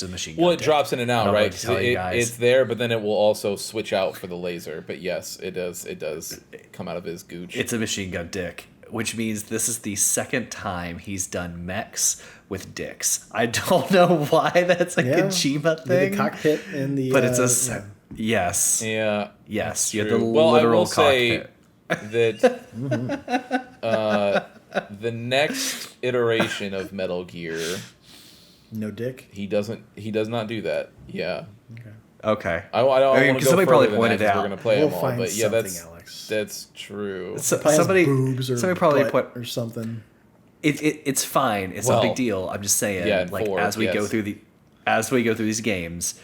a machine gun. Well, it drops in and out, right? It's there, but then it will also switch out for the laser. But yes, it does come out of his gooch. It's a machine gun dick, which means this is the second time he's done mechs with dicks. I don't know why that's a Kojima thing. The cockpit and the. But it's a yes. Yeah. Yes, you have the well, literal I will cockpit. say that the next iteration of Metal Gear, no dick. he does not do that. Yeah. Okay. I don't want to go somebody further probably than pointed that 'cause out. we're gonna play We'll them all, find but yeah, Alex. that's true. Somebody boobs or probably butt or something. It's fine. It's no big deal. I'm just saying, yeah, like, as we go through these games,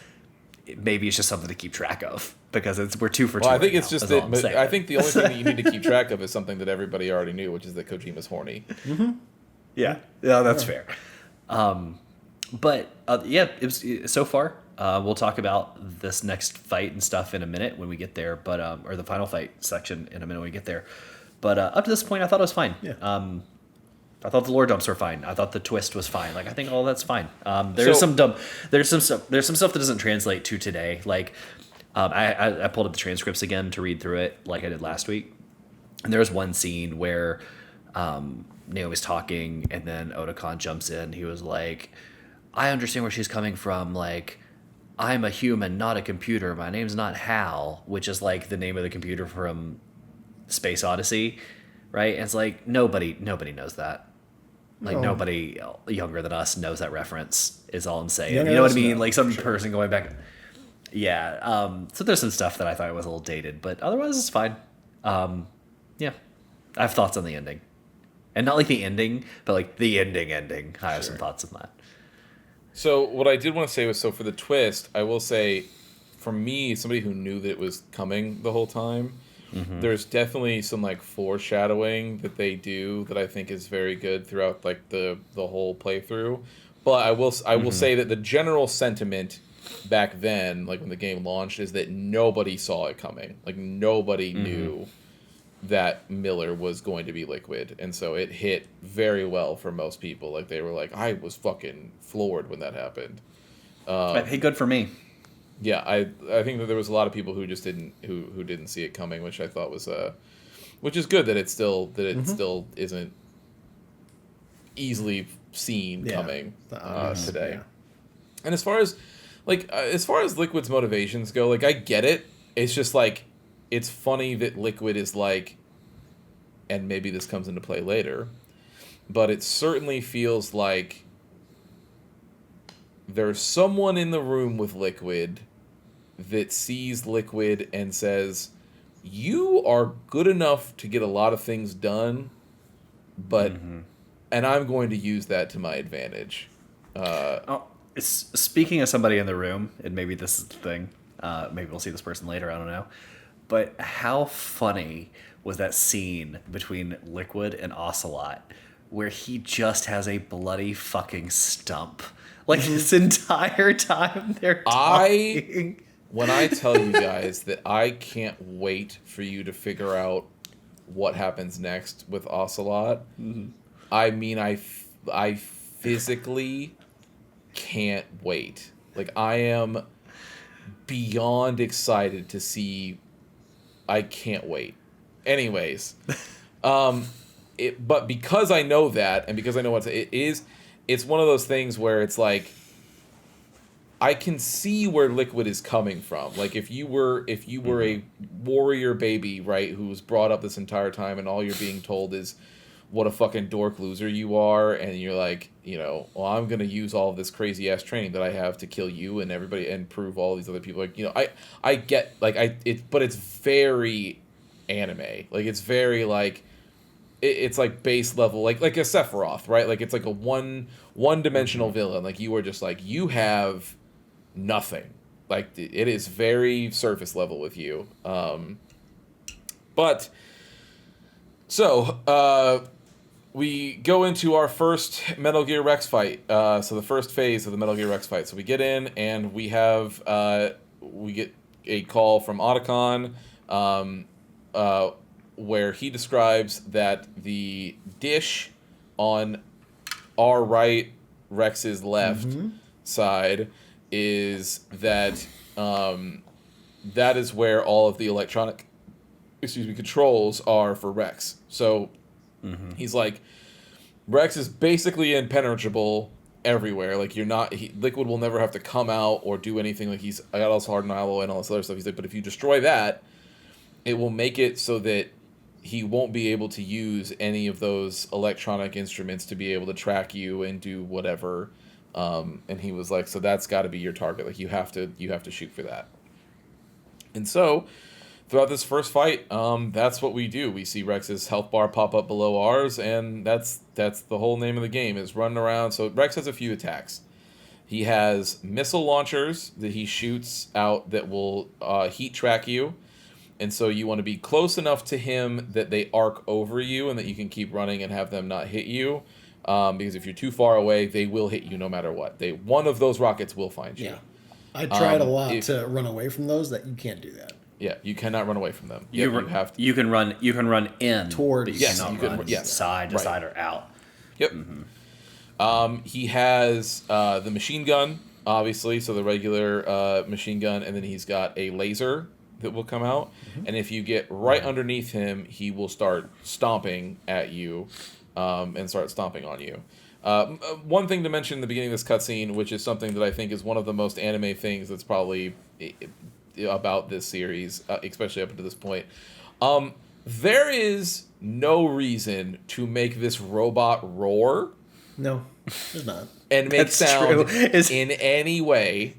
maybe it's just something to keep track of because we're 2 for 2. Well, I think right it's now, just is all that. I'm But saying. I think the only thing that you need to keep track of is something that everybody already knew, which is that Kojima's horny. Yeah, that's fair. But it was so far. We'll talk about this next fight and stuff in a minute when we get there, but or the final fight section in a minute when we get there. But up to this point, I thought it was fine. Yeah. I thought the lore dumps were fine. I thought the twist was fine. Like, I think all that's fine. There's some stuff that doesn't translate to today. Like, I pulled up the transcripts again to read through it, like I did last week. And there was one scene where Naomi's talking, and then Otakon jumps in. He was like, "I understand where she's coming from. Like, I'm a human, not a computer. My name's not Hal," which is like the name of the computer from Space Odyssey, right? And it's like nobody knows that. Like, nobody younger than us knows that reference, is all I'm saying. You know what I mean? Like, some person going back. Yeah. So there's some stuff that I thought was a little dated, but otherwise it's fine. Yeah. I have thoughts on the ending. And not like the ending, but like the ending. I have some thoughts on that. So what I did want to say was, so for the twist, I will say, for me, somebody who knew that it was coming the whole time, there's definitely some, like, foreshadowing that they do that I think is very good throughout, like, the whole playthrough. But I will say that the general sentiment back then, like when the game launched, is that nobody saw it coming. Like, nobody knew that Miller was going to be Liquid, and so it hit very well for most people. Like, they were like, I was fucking floored when that happened. Hey, good for me. Yeah, I think that there was a lot of people who just didn't see it coming, which I thought was which is good that it still isn't easily seen coming today. Yeah. And as far as Liquid's motivations go, like, I get it. It's just like, it's funny that Liquid is like, and maybe this comes into play later, but it certainly feels like there's someone in the room with Liquid that sees Liquid and says, "You are good enough to get a lot of things done, but and I'm going to use that to my advantage." Speaking of somebody in the room, and maybe this is the thing. Maybe we'll see this person later. I don't know. But how funny was that scene between Liquid and Ocelot, where he just has a bloody fucking stump, like this entire time they're talking. When I tell you guys that I can't wait for you to figure out what happens next with Ocelot, I mean, I physically can't wait. Like, I am beyond excited to see. I can't wait. Anyways, but because I know that, and because I know what it is, it's one of those things where it's like, I can see where Liquid is coming from. Like, if you were a warrior baby, right, who was brought up this entire time, and all you're being told is what a fucking dork loser you are, and you're like, well, I'm gonna use all of this crazy ass training that I have to kill you and everybody and prove all these other people. Like, I get, like, but it's very anime. Like, it's very like, it's like base level, like a Sephiroth, right? Like, it's like a one-dimensional villain. Like, you are just like, you have nothing. Like, it is very surface level with you. But so we go into our first Metal Gear Rex fight. So the first phase of the Metal Gear Rex fight. So we get in and we have we get a call from Otacon, where he describes that the dish on our right, Rex's left side, is that that is where all of the electronic controls are for Rex. So he's like, Rex is basically impenetrable everywhere. Like, Liquid will never have to come out or do anything. Like, I got all this hardened alloy and all this other stuff. He's like, but if you destroy that, it will make it so that he won't be able to use any of those electronic instruments to be able to track you and do whatever. And he was like, so that's got to be your target. Like, you have to shoot for that. And so throughout this first fight, that's what we do. We see Rex's health bar pop up below ours, and that's the whole name of the game, is running around. So Rex has a few attacks. He has missile launchers that he shoots out that will heat track you. And so you want to be close enough to him that they arc over you and that you can keep running and have them not hit you. Because if you're too far away, they will hit you no matter what. One of those rockets will find you. Yeah. I tried a lot to run away from those. That you can't do that. Yeah, you cannot run away from them. You have to. You can run in towards. But you cannot run side to side or out. Yep. He has the machine gun, obviously, so the regular machine gun, and then he's got a laser that will come out. And if you get right underneath him, he will start stomping at you and start stomping on you. One thing to mention in the beginning of this cutscene, which is something that I think is one of the most anime things that's probably about this series, especially up until this point. There is no reason to make this robot roar. No, there's not. And make sound in any way.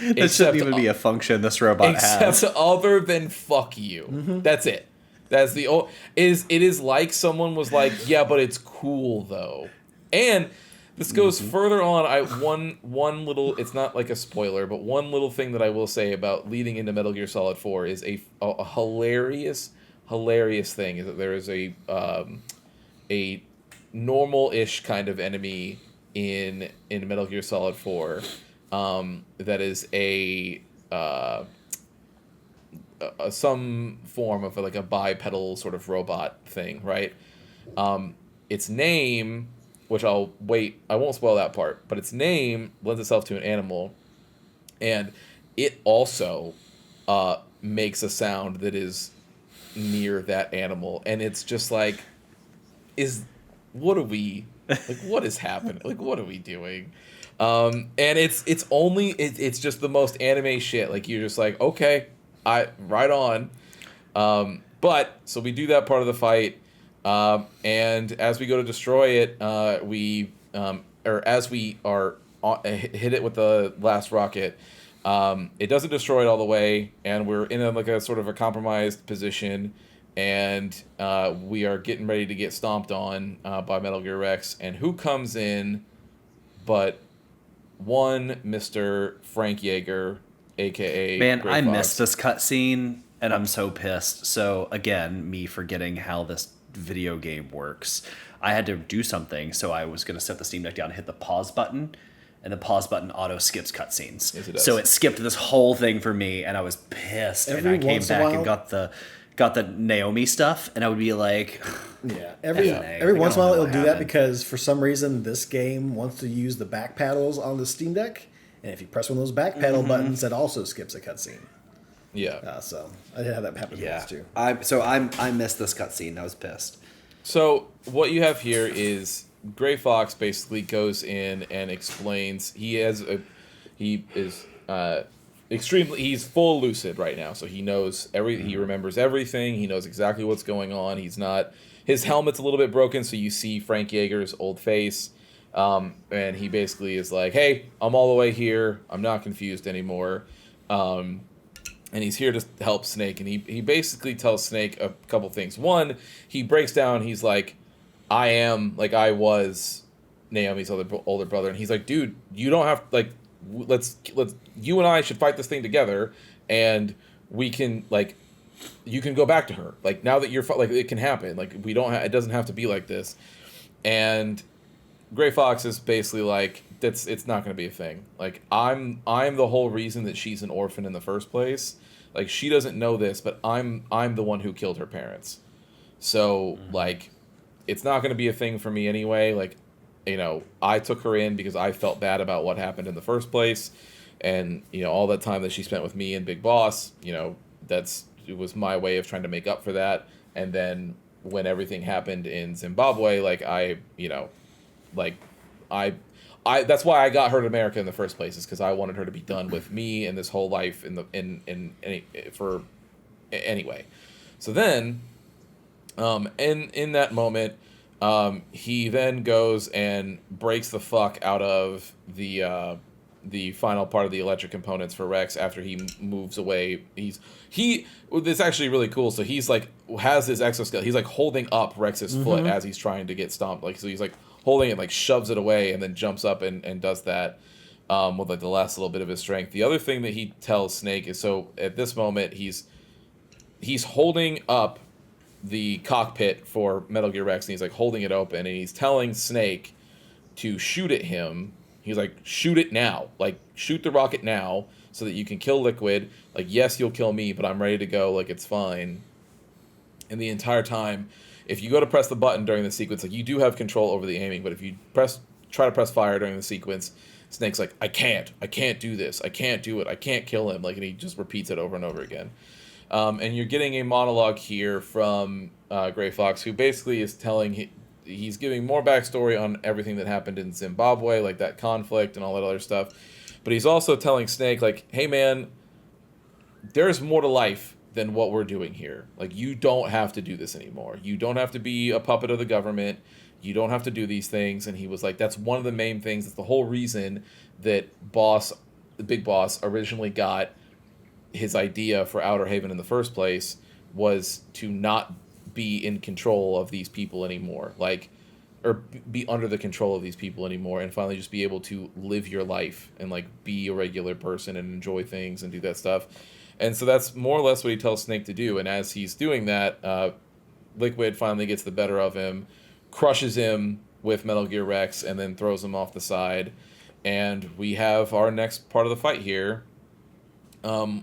That shouldn't even be a function this robot has. Except other than fuck you. That's it. That's the it is like someone was like, yeah, but it's cool though. And this goes further on. One little, it's not like a spoiler, but one little thing that I will say about leading into Metal Gear Solid 4 is a hilarious thing is that there is a normal-ish kind of enemy in Metal Gear Solid 4 that is some form of like a bipedal sort of robot thing, right? Its name, which I won't spoil that part, but its name lends itself to an animal, and it also makes a sound that is near that animal, and it's just like, what is happening? Like, what are we doing? And it's just the most anime shit. Like, you're just like, okay, right on. But so we do that part of the fight. And as we go to destroy it, as we are hit it with the last rocket, It doesn't destroy it all the way, and we're in a sort of a compromised position, and we are getting ready to get stomped on by Metal Gear Rex. And who comes in but one Mr. Frank Yeager, a.k.a. Man, Gray I Fox. missed this cutscene, and I'm so pissed. So, again, me forgetting how this video game works. I had to do something, so I was going to set the Steam Deck down and hit the pause button, and the pause button auto skips cutscenes. Yes, it does. So it skipped this whole thing for me, and I was pissed. And Every I came once in a back and while- got the Naomi stuff, and I would be like, Yeah, every FNA. every Like, once in I a while don't know it'll do what that happened. because for some reason this game wants to use the back paddles on the Steam Deck, and if you press one of those back paddle buttons, that also skips a cutscene. Yeah. So I did have that happen once too. I missed this cutscene. I was pissed. So what you have here is Gray Fox basically goes in and explains he's full lucid right now, so he knows he remembers everything, he knows exactly what's going on. His helmet's a little bit broken, so you see Frank Yeager's old face, and he basically is like, hey, I'm all the way here, I'm not confused anymore, and he's here to help Snake, and he basically tells Snake a couple things. One, he breaks down, he's like, I was Naomi's older brother, and he's like, dude, you don't have, like, let's you and I should fight this thing together, and we can, like, you can go back to her, like, now that you're like, it can happen, like, it doesn't have to be like this. And Gray Fox is basically like, it's not going to be a thing, like, I'm the whole reason that she's an orphan in the first place, like, she doesn't know this, but I'm the one who killed her parents, so like, it's not going to be a thing for me anyway, like, you know, I took her in because I felt bad about what happened in the first place, and, you know, all that time that she spent with me and Big Boss, you know, it was my way of trying to make up for that. And then when everything happened in Zimbabwe, like, that's why I got her to America in the first place, is because I wanted her to be done with me and this whole life anyway. So then, in that moment, he then goes and breaks the fuck out of the final part of the electric components for Rex after he moves away. It's actually really cool. So he's like, has his exoskeleton. He's like holding up Rex's foot as he's trying to get stomped. Like, so he's like holding it, like shoves it away, and then jumps up and does that with like the last little bit of his strength. The other thing that he tells Snake is, so at this moment he's holding up the cockpit for Metal Gear Rex, and he's like holding it open, and he's telling Snake to shoot at him. He's like, shoot it now, like, shoot the rocket now so that you can kill Liquid. Like, yes, you'll kill me, but I'm ready to go, like, it's fine. And the entire time, if you go to press the button during the sequence, like, you do have control over the aiming, but if you try to press fire during the sequence, Snake's like, I can't do this, I can't do it, I can't kill him, like, and he just repeats it over and over again. And you're getting a monologue here from Gray Fox, who basically is he's giving more backstory on everything that happened in Zimbabwe, like that conflict and all that other stuff. But he's also telling Snake, like, hey man, there's more to life than what we're doing here. Like, you don't have to do this anymore. You don't have to be a puppet of the government. You don't have to do these things. And he was like, that's one of the main things. That's the whole reason that the Big Boss originally got his idea for Outer Haven in the first place, was to not be in control of these people anymore, like, or be under the control of these people anymore, and finally just be able to live your life and, like, be a regular person and enjoy things and do that stuff. And so that's more or less what he tells Snake to do. And as he's doing that, Liquid finally gets the better of him, crushes him with Metal Gear Rex, and then throws him off the side. And we have our next part of the fight here,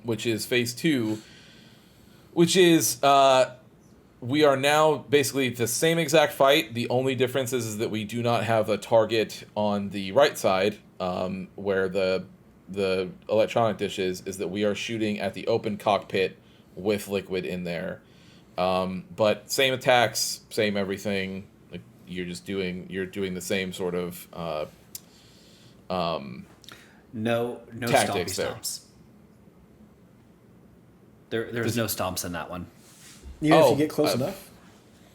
which is phase 2, which is we are now basically the same exact fight. The only difference is that we do not have a target on the right side, where the electronic dish is that we are shooting at the open cockpit with Liquid in there. But same attacks, same everything. Like, you're doing the same sort of No tactics stompy there. stomps. There's no stomps in that one. Even if you get close enough.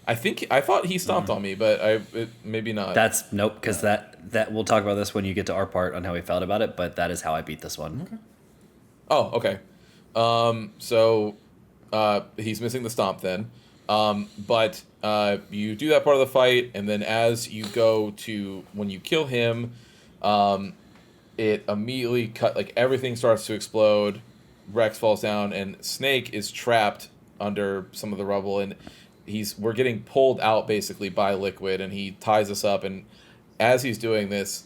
I thought he stomped on me, but maybe not. That's nope, because that we'll talk about this when you get to our part on how we felt about it. But that is how I beat this one. Oh, okay. He's missing the stomp then. But you do that part of the fight, and then as you go to when you kill him, it immediately everything starts to explode. Rex falls down, and Snake is trapped under some of the rubble, and we're getting pulled out basically by Liquid, and he ties us up, and as he's doing this,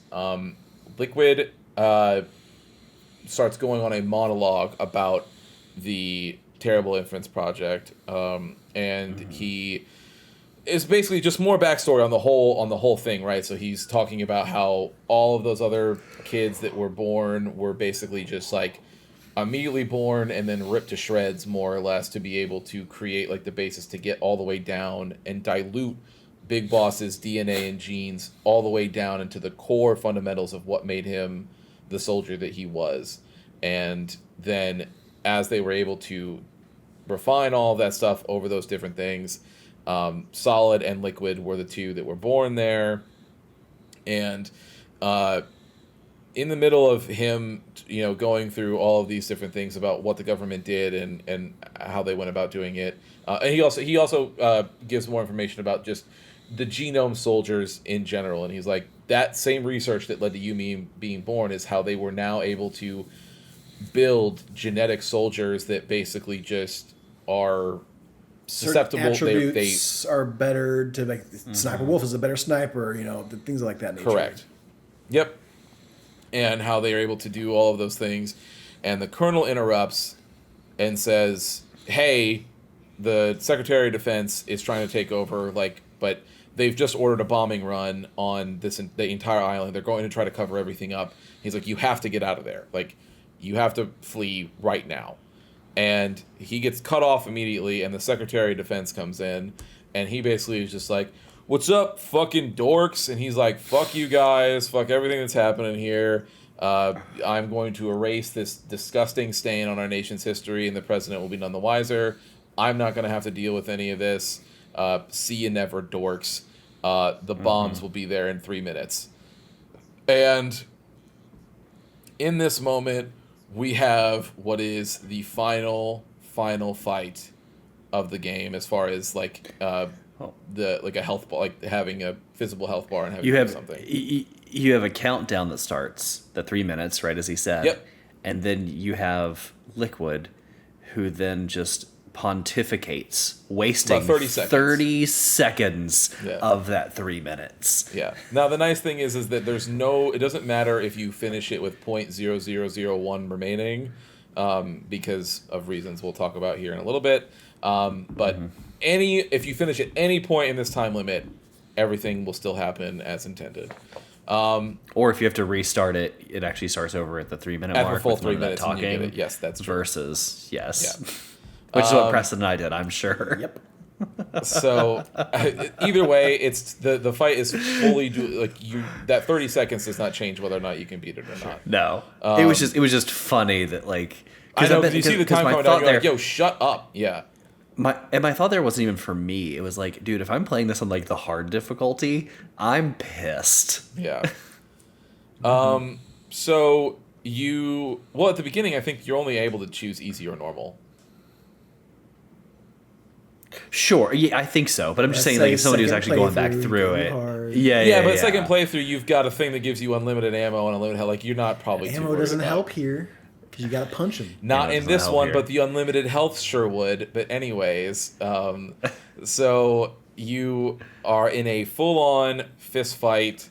Liquid starts going on a monologue about the Terrible Infants Project, and he is basically just more backstory on the whole thing, right? So he's talking about how all of those other kids that were born were basically just like immediately born and then ripped to shreds, more or less, to be able to create like the basis to get all the way down and dilute Big Boss's DNA and genes all the way down into the core fundamentals of what made him the soldier that he was. And then as they were able to refine all of that stuff over those different things, Solid and Liquid were the two that were born there. And in the middle of him, going through all of these different things about what the government did and how they went about doing it, and he also gives more information about just the genome soldiers in general. And he's like, that same research that led to you being born is how they were now able to build genetic soldiers that basically just are susceptible. Attributes are better to, like, Sniper Wolf is a better sniper, things like that nature. Correct. Yep. And how they are able to do all of those things. And the colonel interrupts and says, hey, the Secretary of Defense is trying to take over, but they've just ordered a bombing run on the entire island. They're going to try to cover everything up. He's like, you have to get out of there. You have to flee right now. And he gets cut off immediately, and the Secretary of Defense comes in, and he basically is just like, what's up, fucking dorks? And he's like, fuck you guys, fuck everything that's happening here. I'm going to erase this disgusting stain on our nation's history, and the president will be none the wiser. I'm not going to have to deal with any of this. See you never, dorks. The bombs will be there in 3 minutes. And in this moment, we have what is the final fight of the game, as far as a health bar, having a visible health bar and having something. You have a countdown that starts the 3 minutes, right, as he said. Yep. And then you have Liquid, who then just pontificates, wasting about 30 seconds of that 3 minutes. Yeah. Now the nice thing is that it doesn't matter if you finish it with 0.0001 remaining, because of reasons we'll talk about here in a little bit. But if you finish at any point in this time limit, everything will still happen as intended. Or if you have to restart it, it actually starts over at the 3 minute mark. At the full with 3 minutes, talking. and you get it. Yes, that's true. Versus Yeah. Which is what Preston and I did, I'm sure. Yep. So either way, it's the fight is fully that 30 seconds does not change whether or not you can beat it or not. No, it was just funny that I know, because you see the time coming down, you're like, yo, shut up. Yeah. My thought there wasn't even for me. It was like, dude, if I'm playing this on the hard difficulty, I'm pissed. Yeah. So at the beginning, I think you're only able to choose easy or normal. Sure, yeah, I think so. But I'm just saying, if somebody who's actually going back through it, but second playthrough, you've got a thing that gives you unlimited ammo and unlimited health. You're not probably ammo doesn't help here because you got to punch him. Not in this one, but the unlimited health sure would. But anyways, so you are in a full-on fist fight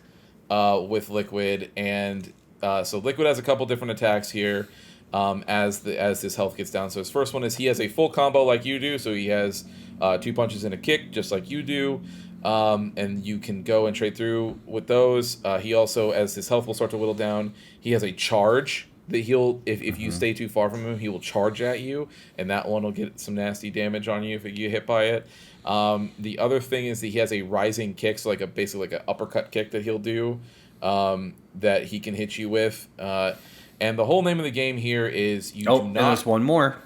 with Liquid, and so Liquid has a couple different attacks here. As his health gets down. So his first one is he has a full combo like you do. So he has 2 punches and a kick just like you do. And you can go and trade through with those. He also, as his health will start to whittle down, he has a charge that if you stay too far from him, he will charge at you. And that one will get some nasty damage on you if you get hit by it. The other thing is that he has a rising kick, so basically an uppercut kick that he'll do that he can hit you with. And the whole name of the game here is do not. There's one more.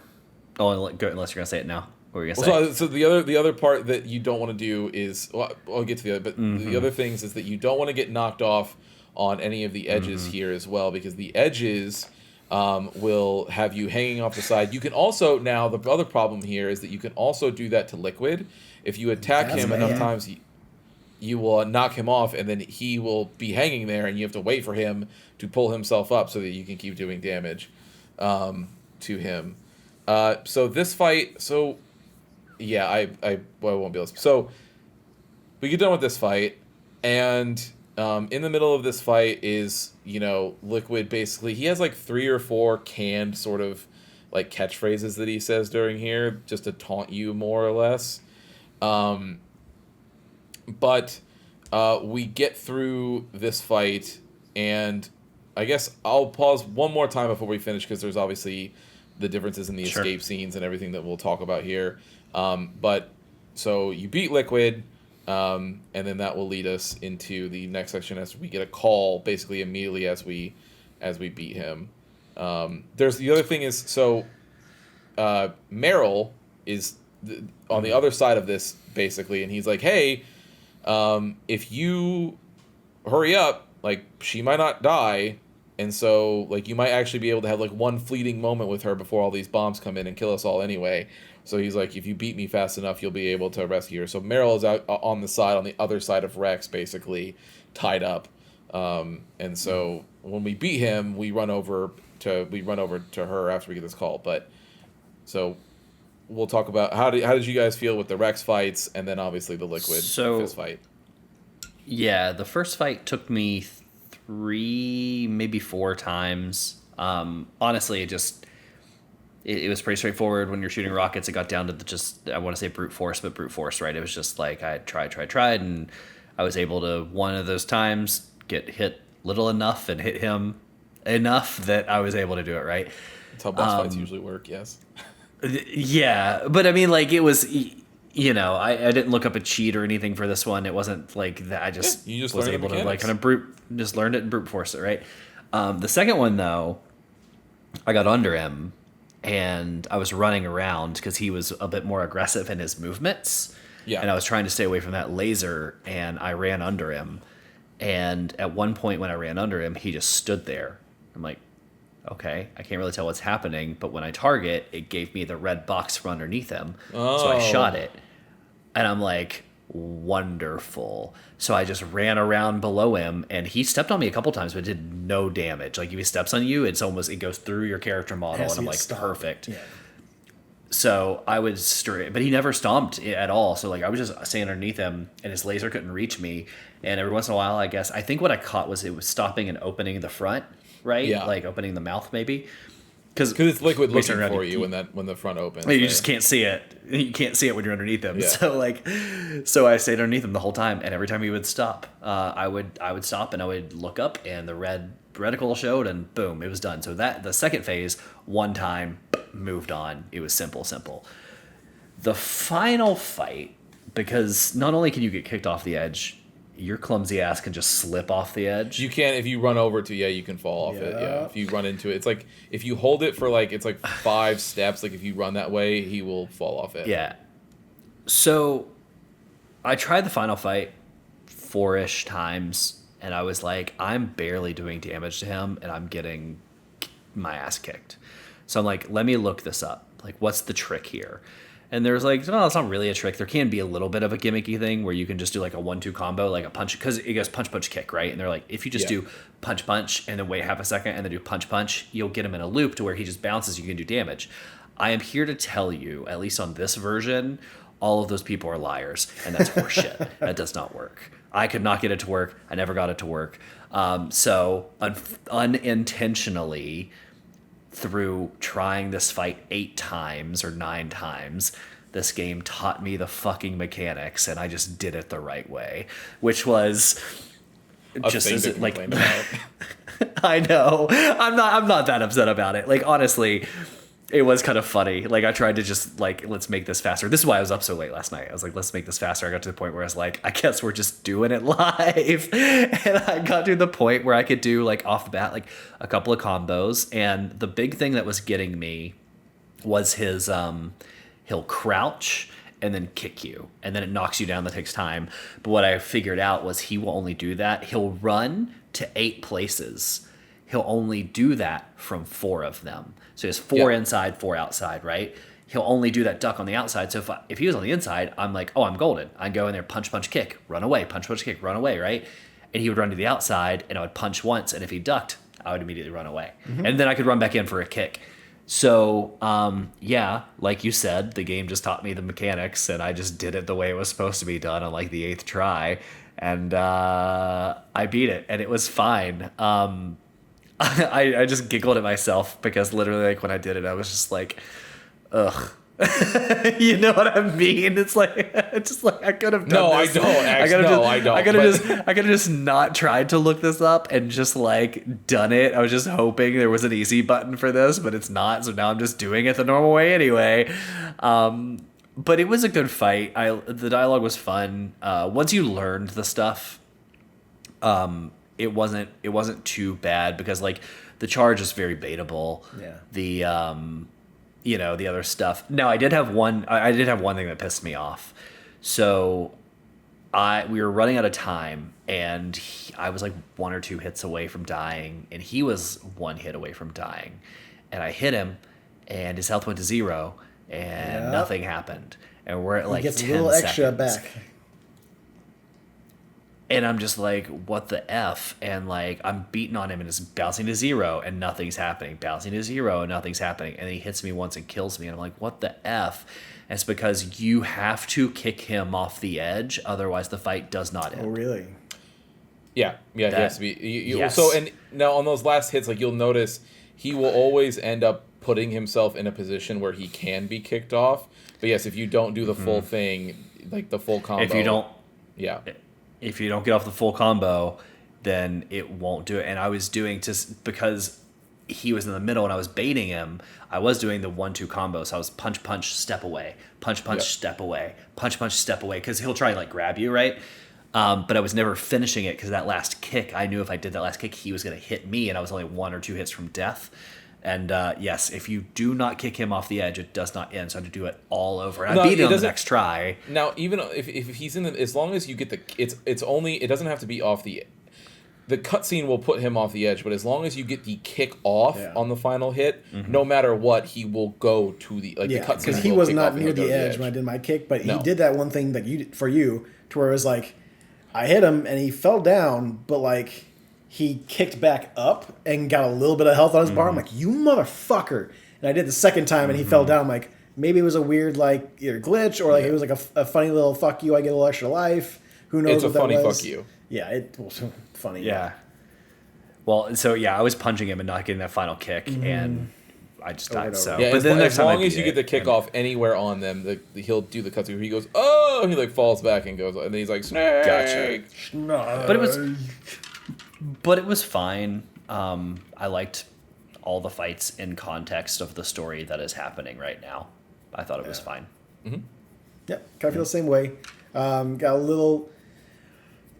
Oh, unless you're gonna say it now. What were you gonna say? So the other part that you don't want to do is, I'll get to the other, but the other things is that you don't want to get knocked off on any of the edges here as well, because the edges will have you hanging off the side. You can also, now the other problem here is that you can also do that to Liquid. If you attack him enough times, you will knock him off, and then he will be hanging there, and you have to wait for him to pull himself up so that you can keep doing damage to him. So this fight, yeah, I won't be able to. So we get done with this fight, and in the middle of this fight is, Liquid basically, he has like 3 or 4 canned sort of like catchphrases that he says during here just to taunt you more or less. But we get through this fight, and I guess I'll pause one more time before we finish because there's obviously the differences in the escape scenes and everything that we'll talk about here. But so you beat Liquid, and then that will lead us into the next section as we get a call basically immediately as we beat him. There's the other thing is, so Meryl is on the other side of this basically, and he's like, hey, if you hurry up, like, she might not die, and so, like, you might actually be able to have, like, one fleeting moment with her before all these bombs come in and kill us all anyway. So he's like, if you beat me fast enough, you'll be able to rescue her. So Meryl is out on the other side of Rex, basically, tied up. And so when we beat him, we run over to her after we get this call. But, so we'll talk about how did you guys feel with the Rex fights, and then obviously the Liquid fist fight. Yeah, the first fight took me 3, maybe 4 times. Honestly, it was pretty straightforward. When you're shooting rockets, it got down to I want to say brute force, right? It was just like I tried, and I was able to, one of those times, get hit little enough and hit him enough that I was able to do it, right? That's how boss fights usually work, yes. Yeah, but I mean, like, it was, I didn't look up a cheat or anything for this one. It wasn't like that. I just, was able to, like, kind of just learned it and brute force it, right? The second one, though, I got under him, and I was running around because he was a bit more aggressive in his movements. Yeah. And I was trying to stay away from that laser, and I ran under him. And at one point when I ran under him, he just stood there. I'm like, okay, I can't really tell what's happening, but when I target, it gave me the red box from underneath him. Oh. So I shot it, and I'm like, wonderful. So I just ran around below him, and he stepped on me a couple times, but did no damage. Like, if he steps on you, it goes through your character model, and I'm like, perfect. Yeah. So I was straight, but he never stomped at all. So, like, I was just staying underneath him, and his laser couldn't reach me. And every once in a while, I think what I caught was it was stopping and opening the front. Right? Yeah. Like opening the mouth, maybe. Because it's Liquid looking for you when the front opens. You just can't see it. You can't see it when you're underneath him. Yeah. So I stayed underneath him the whole time, and every time he would stop, I would stop and I would look up, and the red reticle showed, and boom, it was done. So that the second phase, one time, moved on. It was simple. The final fight, because not only can you get kicked off the edge, your clumsy ass can just slip off the edge. You can, if you run over to, you can fall off it. Yeah, if you run into it, it's like if you hold it for it's like 5 steps. Like if you run that way, he will fall off it. Yeah. So, I tried the final fight 4-ish times, and I was like, I'm barely doing damage to him, and I'm getting my ass kicked. So I'm like, let me look this up. Like, what's the trick here? And there's like, no, it's not really a trick. There can be a little bit of a gimmicky thing where you can just do like a 1-2 combo, like a punch, because it goes punch, punch, kick, right? And they're like, if you just do punch, punch, and then wait half a second and then do punch, punch, you'll get him in a loop to where he just bounces, you can do damage. I am here to tell you, at least on this version, all of those people are liars, and that's horseshit. That does not work. I could not get it to work. I never got it to work. So unintentionally, through trying this fight 8 times or 9 times, this game taught me the fucking mechanics, and I just did it the right way, which was just as like I know I'm not that upset about it. Like, honestly, it was kind of funny. Like, I tried to just like, let's make this faster. This is why I was up so late last night. I was like, let's make this faster. I got to the point where I was like, I guess we're just doing it live. And I got to the point where I could do like off the bat, like a couple of combos. And the big thing that was getting me was his, he'll crouch and then kick you, and then it knocks you down. That takes time. But what I figured out was he will only do that. He'll run to 8 places. he'll only do that from 4 of them. So he has 4 inside, 4 outside, right? He'll only do that duck on the outside. So if he was on the inside, I'm like, oh, I'm golden. I'd go in there, punch, punch, kick, run away, punch, punch, kick, run away, right? And he would run to the outside, and I would punch once, and if he ducked, I would immediately run away. And then I could run back in for a kick. So, yeah, like you said, the game just taught me the mechanics, and I just did it the way it was supposed to be done on, like, the 8th try. And I beat it, and it was fine. I just giggled at myself because literally, like, when I did it, I was just like, ugh. You know what I mean? It's just like I could have done this. No, I don't. I don't. I could have just not tried to look this up and just like done it. I was just hoping there was an easy button for this, but it's not. So now I'm just doing it the normal way anyway. But it was a good fight. The dialogue was fun. Once you learned the stuff, it wasn't too bad because like the charge is very baitable. Yeah. The other stuff. Now I did have one thing that pissed me off. So we were running out of time, and I was like 1 or 2 hits away from dying, and he was 1 hit away from dying, and I hit him, and his health went to 0, and nothing happened, and we're at like 10 seconds. He gets a little extra back. And I'm just like, what the F? And like, I'm beating on him and it's bouncing to 0 and nothing's happening. Bouncing to 0 and nothing's happening. And he hits me once and kills me. And I'm like, what the F? And it's because you have to kick him off the edge. Otherwise, the fight does not end. Oh, really? Yeah. He has to be. Yes. So, and now on those last hits, like you'll notice he will always end up putting himself in a position where he can be kicked off. But yes, if you don't do the full thing, like the full combo. If you don't. Yeah. If you don't get off the full combo, then it won't do it. And I was doing because he was in the middle and I was baiting him, I was doing the 1-2 combo. So I was punch, punch, step away, punch, punch, step away, punch, punch, step away. Because he'll try and like grab you, right? But I was never finishing it because that last kick, I knew if I did that last kick, he was going to hit me. And I was only 1 or 2 hits from death. And yes, if you do not kick him off the edge, it does not end. So I have to do it all over. And I beat him on the next try. Now, even if he's in the, as long as you get the, it's only, it doesn't have to be off the cutscene will put him off the edge, but as long as you get the kick off on the final hit, no matter what, he will go to the the cutscene. Because he was not near the edge when I did my kick, but he did that one thing that to where it was like, I hit him and he fell down, but like. He kicked back up and got a little bit of health on his bar. I'm like, you motherfucker. And I did the second time and he fell down. I'm like, maybe it was a weird, like, either glitch or like it was like a funny little fuck you, I get a little extra life. Who knows what that was. It's a funny fuck you. Yeah, it was funny. Yeah. Well, so yeah, I was punching him and not getting that final kick and I just died. So, yeah, but then as long as you get the kick off anywhere on them, he'll do the cutscene where he goes, oh, and he like falls back and goes, and then he's like, snake. Gotcha. But it was fine. I liked all the fights in context of the story that is happening right now. I thought it was fine. Mm-hmm. Yep, kind of feel the same way. Got a little.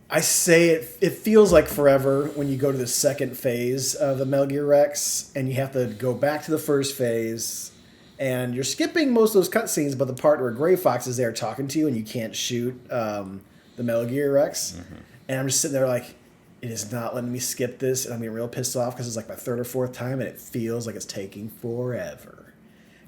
I say it feels like forever when you go to the second phase of the Metal Gear Rex, and you have to go back to the first phase, and you're skipping most of those cutscenes, but the part where Gray Fox is there talking to you and you can't shoot the Metal Gear Rex, and I'm just sitting there like. It is not letting me skip this, and I'm getting real pissed off because it's like my 3rd or 4th time, and it feels like it's taking forever.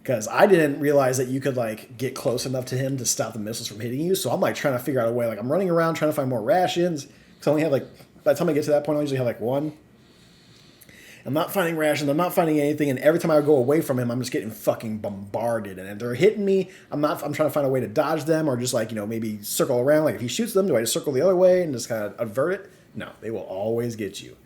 Because I didn't realize that you could like get close enough to him to stop the missiles from hitting you. So I'm like trying to figure out a way. Like I'm running around trying to find more rations. Because I only have like by the time I get to that point, I usually have like 1. I'm not finding rations. I'm not finding anything, and every time I go away from him, I'm just getting fucking bombarded. And if they're hitting me, I'm trying to find a way to dodge them or just like maybe circle around. Like if he shoots them, do I just circle the other way and just kind of avert it? No, they will always get you.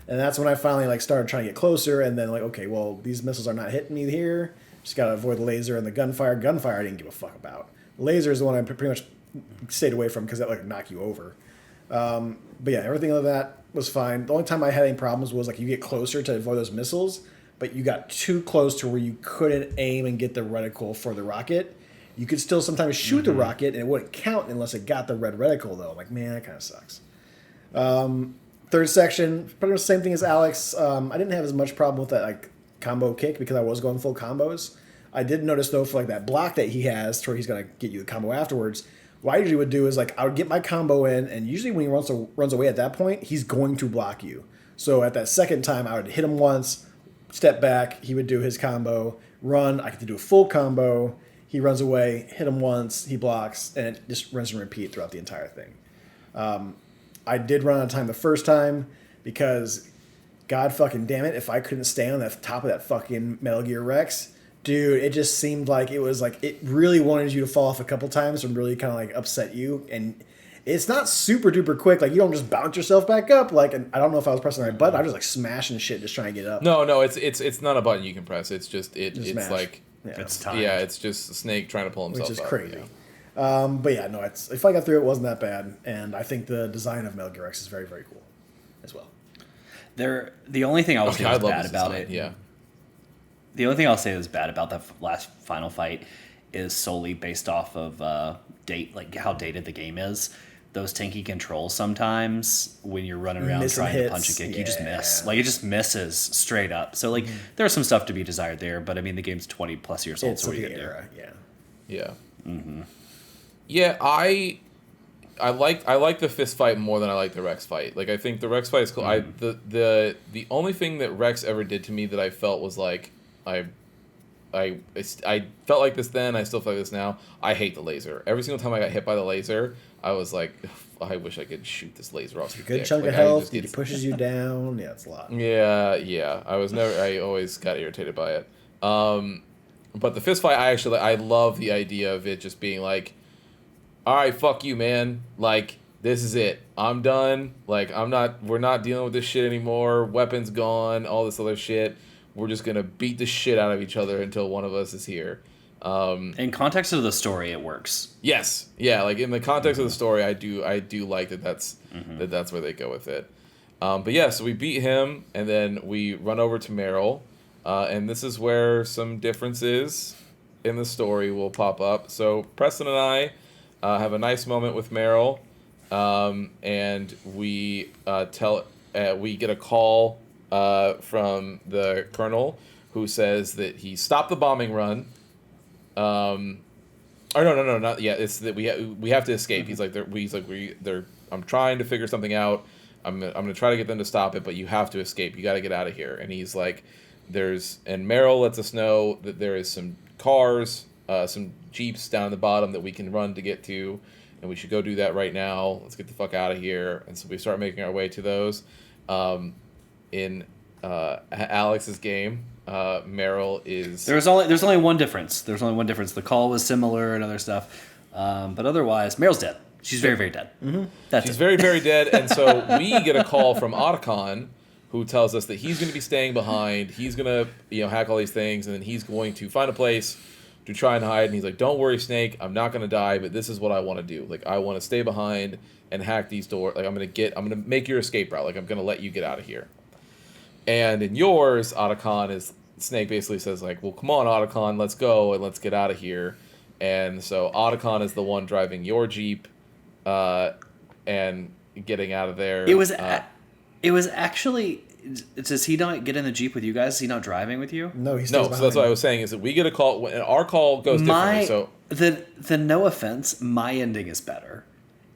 And that's when I finally like started trying to get closer and then like, okay, well, these missiles are not hitting me here. Just got to avoid the laser and the gunfire. Gunfire I didn't give a fuck about. The laser is the one I pretty much stayed away from because that like knock you over. But yeah, everything other than that was fine. The only time I had any problems was like you get closer to avoid those missiles, but you got too close to where you couldn't aim and get the reticle for the rocket. You could still sometimes shoot the rocket and it wouldn't count unless it got the red reticle though. I'm like, man, that kind of sucks. 3rd section, pretty much the same thing as Alex. I didn't have as much problem with that like combo kick because I was going full combos. I did notice though for like that block that he has to where he's gonna get you the combo afterwards. What I usually would do is like I would get my combo in, and usually when he runs away at that point, he's going to block you. So at that second time, I would hit him once, step back, he would do his combo, run, I get to do a full combo, he runs away, hit him once, he blocks, and it just runs and repeat throughout the entire thing. I did run out of time the first time because, God fucking damn it, if I couldn't stay on the top of that fucking Metal Gear Rex, dude, it just seemed like it was like, it really wanted you to fall off a couple times and really kind of like upset you. And it's not super duper quick. Like, you don't just bounce yourself back up. Like, and I don't know if I was pressing the right button. I was just like smashing shit just trying to get up. No, it's not a button you can press. It's just, it's smash. like, It's time. yeah, it's just Snake trying to pull himself Which is up. crazy. Yeah. But yeah, no, if I got through it, wasn't that bad. And I think the design of Metal Gear X is very, very cool as well. The only thing I'll say I was love bad this about design, it. yeah. The only thing I'll say is bad about that last final fight is solely based off of date, like how dated the game is. Those tanky controls sometimes when you're running around Missing trying hits, to punch a kick, you just miss. yeah. Like, it just misses straight up. So like there's some stuff to be desired there, but I mean the game's 20 plus years old, It's so what of are the you gonna do? era, yeah. Yeah. Yeah, I like the fist fight more than I like the Rex fight. Like, I think the Rex fight is cool. The only thing that Rex ever did to me that I felt was like I felt like this then. I still feel like this now. I hate the laser. Every single time I got hit by the laser, I was like, I wish I could shoot this laser off. Good chunk of health. It pushes you down. Yeah, it's a lot. Yeah. I always got irritated by it. But the fist fight, I love the idea of it just being like, all right, fuck you, man. Like, this is it. I'm done. Like, we're not dealing with this shit anymore. Weapons gone, all this other shit. We're just gonna beat the shit out of each other until one of us is here. In context of the story, it works. Yes. Yeah, like in the context of the story, I do like that that's where they go with it. But yeah, so we beat him, and then we run over to Meryl, and this is where some differences in the story will pop up. So Preston and I have a nice moment with Meryl, and we we get a call from the colonel who says that he stopped the bombing run. Or no, not yet. It's that we have to escape. He's like, I'm trying to figure something out. I'm gonna try to get them to stop it, but you have to escape. You got to get out of here. And he's like, and Meryl lets us know that there is some cars, some jeeps down at the bottom that we can run to get to, and we should go do that right now. Let's get the fuck out of here. And so we start making our way to those. In Alex's game, Meryl is. There's only one difference. There's only one difference. The call was similar and other stuff, but otherwise, Meryl's dead. She's very, very dead. Mm-hmm. She's very, very dead, and so we get a call from Otacon, who tells us that he's going to be staying behind. He's going to, hack all these things, and then he's going to find a place to try and hide. And he's like, "Don't worry, Snake. I'm not going to die, but this is what I want to do. Like, I want to stay behind and hack these doors. Like, I'm going to make your escape route. Like, I'm going to let you get out of here." And in yours, Snake basically says, like, "Well, come on, Otacon, let's go and let's get out of here." And so Otacon is the one driving your Jeep, and getting out of there. It was actually. Does he not get in the Jeep with you guys? Is he not driving with you? No, he's no. So that's what I was saying is that we get a call, and our call goes differently. So the no offense, my ending is better.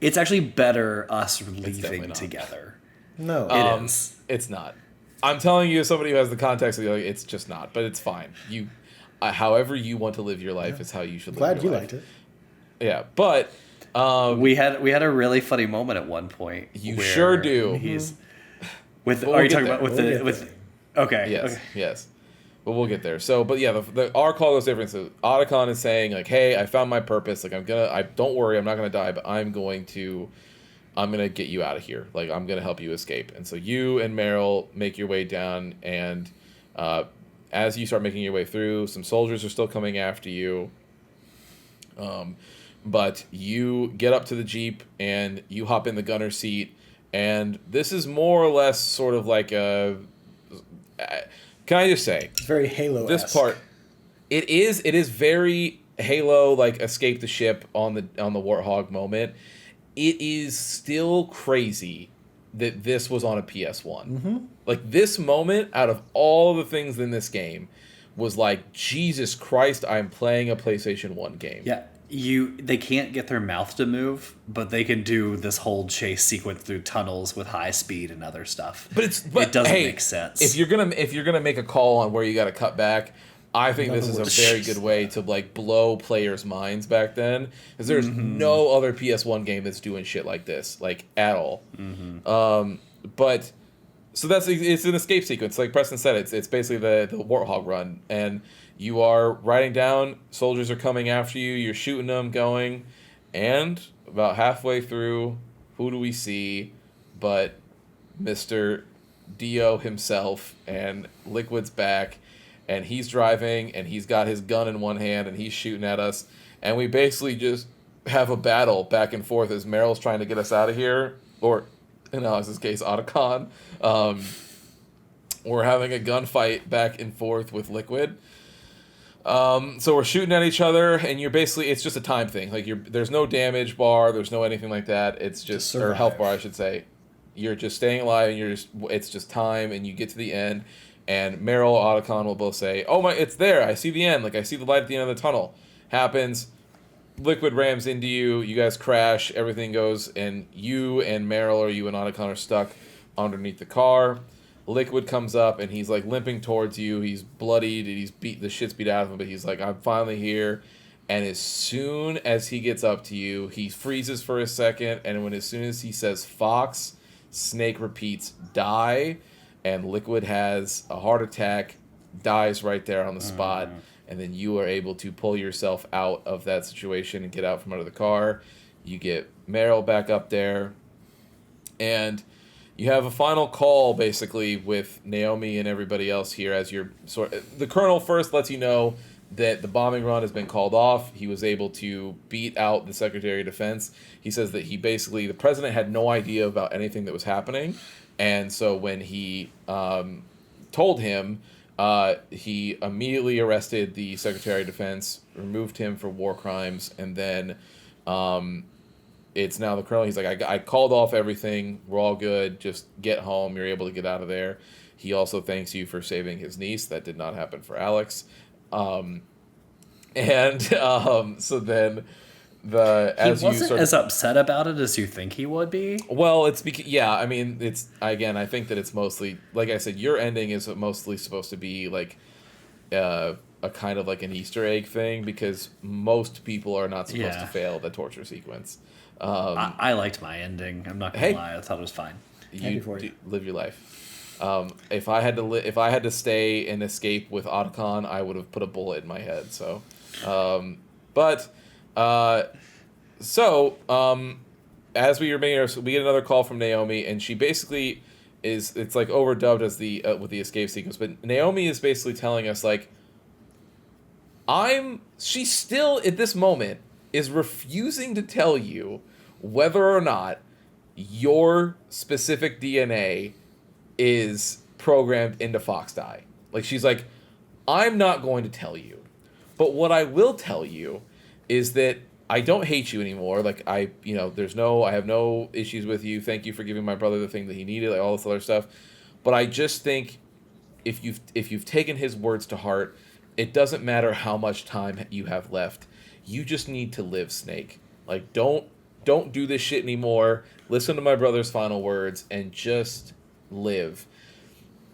It's actually better us leaving not. together. No, It is. It's not. I'm telling you, as somebody who has the context, like, it's just not. But it's fine. You, however you want to live your life is how you should live glad your you life. liked it. Yeah, but We had a really funny moment at one point. You where sure do. He's with. But Are we'll you get talking there. about with We'll the get with? there. Okay. yes, Okay. yes. But we'll get there. So, but yeah, our call goes different. So Otacon is saying, like, "Hey, I found my purpose. Like, don't worry, I'm not gonna die, but I'm gonna get you out of here. Like, I'm gonna help you escape." And so you and Meryl make your way down, and as you start making your way through, some soldiers are still coming after you. But you get up to the Jeep and you hop in the gunner seat, and this is more or less sort of like a. Can I just say, It's very Halo. this part, it is very Halo, like escape the ship on the Warthog moment. It is still crazy that this was on a PS1. Mm-hmm. Like, this moment, out of all the things in this game, was like, Jesus Christ, I'm playing a PlayStation 1 game. Yeah. they can't get their mouth to move, but they can do this whole chase sequence through tunnels with high speed and other stuff. But it doesn't make sense. If you're gonna make a call on where you got to cut back, I think this is a very good way to like blow players' minds back then, because there's no other PS1 game that's doing shit like this, like at all. But so it's an escape sequence, like Preston said. It's basically the Warthog run, and you are riding down. Soldiers are coming after you. You're shooting them, going, and about halfway through, who do we see but Mr. Dio himself, and Liquid's back. And he's driving, and he's got his gun in one hand, and he's shooting at us. And we basically just have a battle back and forth as Meryl's trying to get us out of here. Or, in Alex's case, Otacon. We're having a gunfight back and forth with Liquid. So we're shooting at each other, and you're basically... It's just a time thing. Like there's no damage bar. There's no anything like that. It's just... Or health bar, I should say. You're just staying alive, and it's just time, and you get to the end... And Meryl, Otacon will both say, "Oh my, it's there! I see the end. Like I see the light at the end of the tunnel." Happens. Liquid rams into you. You guys crash. Everything goes, and you and Meryl, or you and Otacon, are stuck underneath the car. Liquid comes up, and he's like limping towards you. He's bloodied. And he's the shit's beat out of him. But he's like, "I'm finally here." And as soon as he gets up to you, he freezes for a second. And as soon as he says "Fox," Snake repeats "Die." And Liquid has a heart attack, dies right there on the spot, and then you are able to pull yourself out of that situation and get out from under the car. You get Meryl back up there, and you have a final call, basically, with Naomi and everybody else here as you're the Colonel first lets you know that the bombing run has been called off. He was able to beat out the Secretary of Defense. He says that the President had no idea about anything that was happening. And so when he told him, he immediately arrested the Secretary of Defense, removed him for war crimes, and then it's now the Colonel. He's like, I called off everything. We're all good. Just get home. You're able to get out of there. He also thanks you for saving his niece. That did not happen for Alex. So then... He wasn't as upset about it as you think he would be. Well, it's because I mean, it's again. I think that it's mostly, like I said, your ending is mostly supposed to be like a kind of like an Easter egg thing, because most people are not supposed to fail the torture sequence. I liked my ending. I'm not gonna lie. I thought it was fine. You live your life. If I had to stay and escape with Otacon, I would have put a bullet in my head. So, as we remain, we get another call from Naomi, and she basically it's like overdubbed as with the escape sequence, but Naomi is basically telling us like, she still at this moment is refusing to tell you whether or not your specific DNA is programmed into Fox Die. Like, she's like, I'm not going to tell you, but what I will tell you is that I don't hate you anymore. Like, I have no issues with you. Thank you for giving my brother the thing that he needed, like all this other stuff. But I just think if you've taken his words to heart, it doesn't matter how much time you have left. You just need to live, Snake. Like, don't do this shit anymore. Listen to my brother's final words and just live.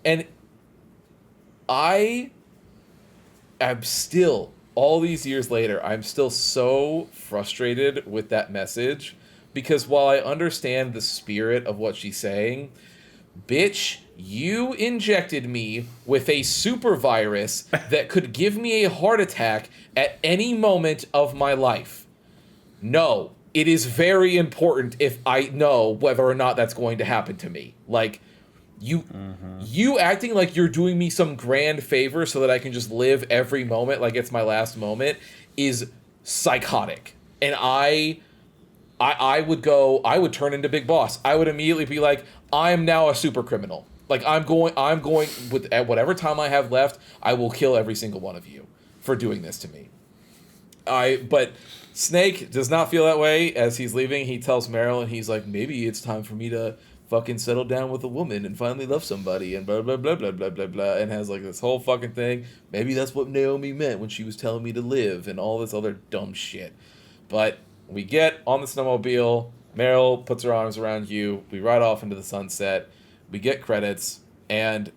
And I am still, all these years later, I'm still so frustrated with that message, because while I understand the spirit of what she's saying, bitch, you injected me with a super virus that could give me a heart attack at any moment of my life. No, it is very important if I know whether or not that's going to happen to me. Like, you acting like you're doing me some grand favor so that I can just live every moment like it's my last moment is psychotic. And I would turn into Big Boss. I would immediately be like, I'm now a super criminal. Like, I'm going with, at whatever time I have left, I will kill every single one of you for doing this to me. But Snake does not feel that way. As he's leaving, he tells Meryl, and he's like, maybe it's time for me to fucking settle down with a woman and finally love somebody and blah, blah, blah, blah, blah, blah, blah, and has like this whole fucking thing. Maybe that's what Naomi meant when she was telling me to live and all this other dumb shit. But we get on the snowmobile. Meryl puts her arms around you. We ride off into the sunset. We get credits, and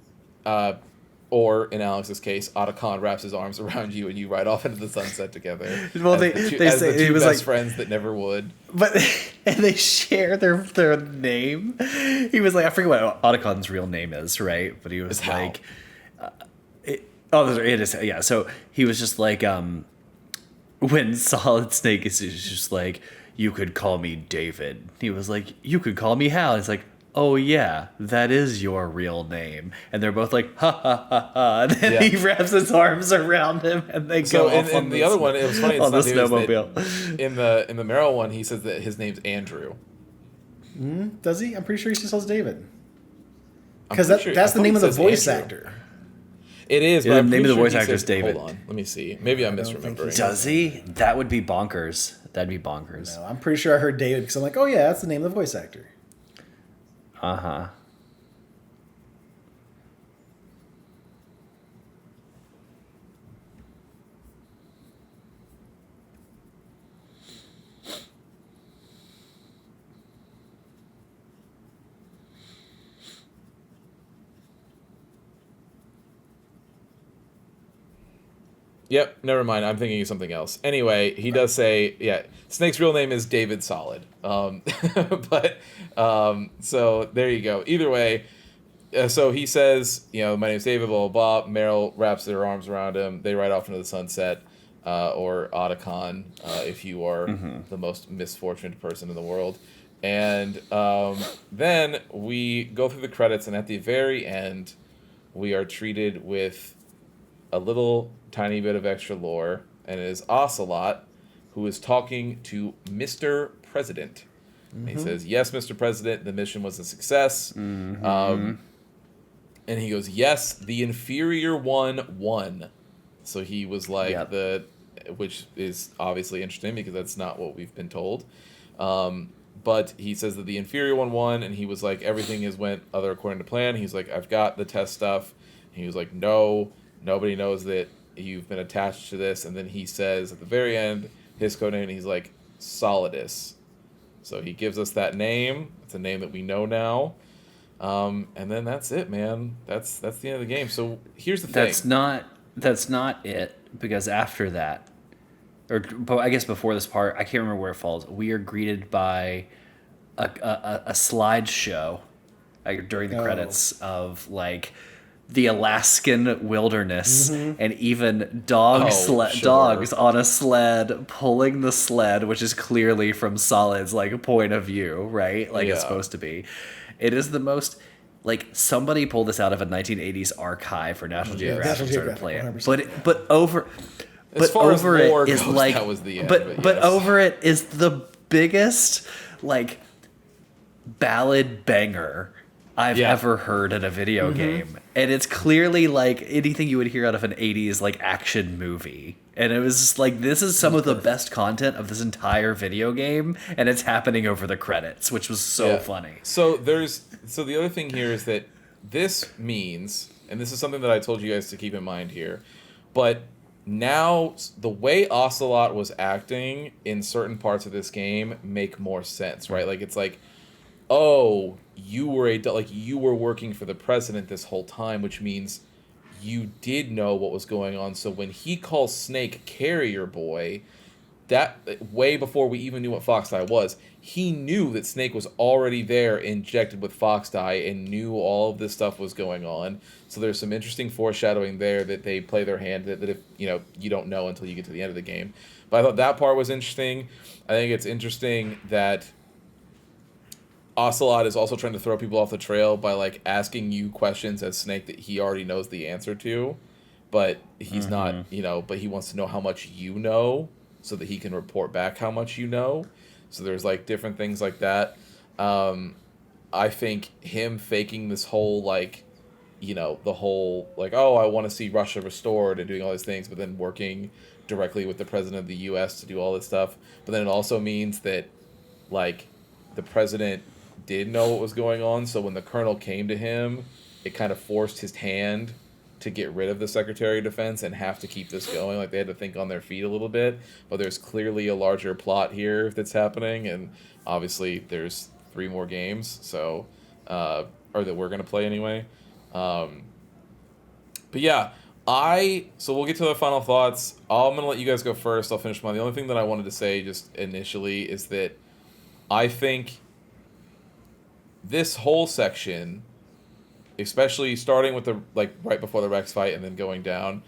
or in Alex's case, Otacon wraps his arms around you, and you ride off into the sunset together. Well, they say the he was best like friends that never would. But and they share their name. He was like, I forget what Otacon's real name is, right? But he was It's like, it is, yeah. So he was just like, when Solid Snake is just like, you could call me David. He was like, you could call me Hal. He's like, oh yeah, that is your real name. And they're both like, ha ha ha ha. And then he wraps his arms around him, and they go off on the other one. It was funny. It's on the not news snowmobile. that in the Meryl one, he says that his name's Andrew. Does he? I'm pretty sure he just says David. I'm Because pretty sure- that's I the thought name he of the says voice Andrew. actor. It is. Yeah, But the I'm name of pretty the voice sure he actor is said- David. Hold on. Let me see. Maybe I'm don't think misremembering. Does he? That would be bonkers. That'd be bonkers. No, I'm pretty sure I heard David because I'm like, oh yeah, that's the name of the voice actor. Uh-huh. Yep, never mind. I'm thinking of something else. Anyway, he does say, yeah, Snake's real name is David Solid. So there you go. Either way, so he says, my name's David, blah, blah, blah. Meryl wraps their arms around him. They ride off into the sunset, or Otacon, if you are the most misfortunate person in the world. And then we go through the credits, and at the very end, we are treated with a little tiny bit of extra lore, and it is Ocelot, who is talking to Mr. President. And he says, yes, Mr. President, the mission was a success. And he goes, yes, the inferior one won. So he was like which is obviously interesting because that's not what we've been told. But he says that the inferior one won, and he was like, everything went according to plan. He's like, I've got the test stuff. And he was like, no, nobody knows that you've been attached to this. And then he says at the very end, his code name, and he's like, Solidus. So he gives us that name. It's a name that we know now. And then that's it, man. That's the end of the game. So here's the thing. That's not it, because after that, but I guess before this part, I can't remember where it falls. We are greeted by a slideshow during the credits of like the Alaskan wilderness, and even dogs on a sled pulling the sled, which is clearly from Solid's like point of view, right? Like it's supposed to be. It is the most like somebody pulled this out of a 1980s archive for National Geographic and started playing it. But over it is like that was the end, but over it is the biggest like ballad banger I've ever heard in a video game. And it's clearly like anything you would hear out of an 80s like action movie. And it was just like, this is some of the best content of this entire video game, and it's happening over the credits, which was so funny. So the other thing here is that this means, and this is something that I told you guys to keep in mind here, but now the way Ocelot was acting in certain parts of this game make more sense, right? Like it's like, oh, you were working for the president this whole time, which means you did know what was going on. So when he calls Snake Carrier Boy, that way before we even knew what Fox Die was, he knew that Snake was already there, injected with Fox Die, and knew all of this stuff was going on. So there's some interesting foreshadowing there that they play their hand that if you don't know until you get to the end of the game. But I thought that part was interesting. I think it's interesting that Ocelot is also trying to throw people off the trail by like asking you questions as Snake that he already knows the answer to, but he's not, but he wants to know how much you know so that he can report back how much you know. So there's like different things like that. I think him faking this whole like, the whole like, oh, I want to see Russia restored and doing all these things, but then working directly with the president of the U.S. to do all this stuff. But then it also means that like the president did know what was going on, so when the colonel came to him, it kind of forced his hand to get rid of the Secretary of Defense and have to keep this going. Like, they had to think on their feet a little bit. But there's clearly a larger plot here that's happening, and obviously there's 3 more games, so or that we're gonna play anyway. But yeah, so we'll get to the final thoughts. I'm gonna let you guys go first. I'll finish mine. The only thing that I wanted to say just initially is that I think this whole section, especially starting with the right before the Rex fight and then going down,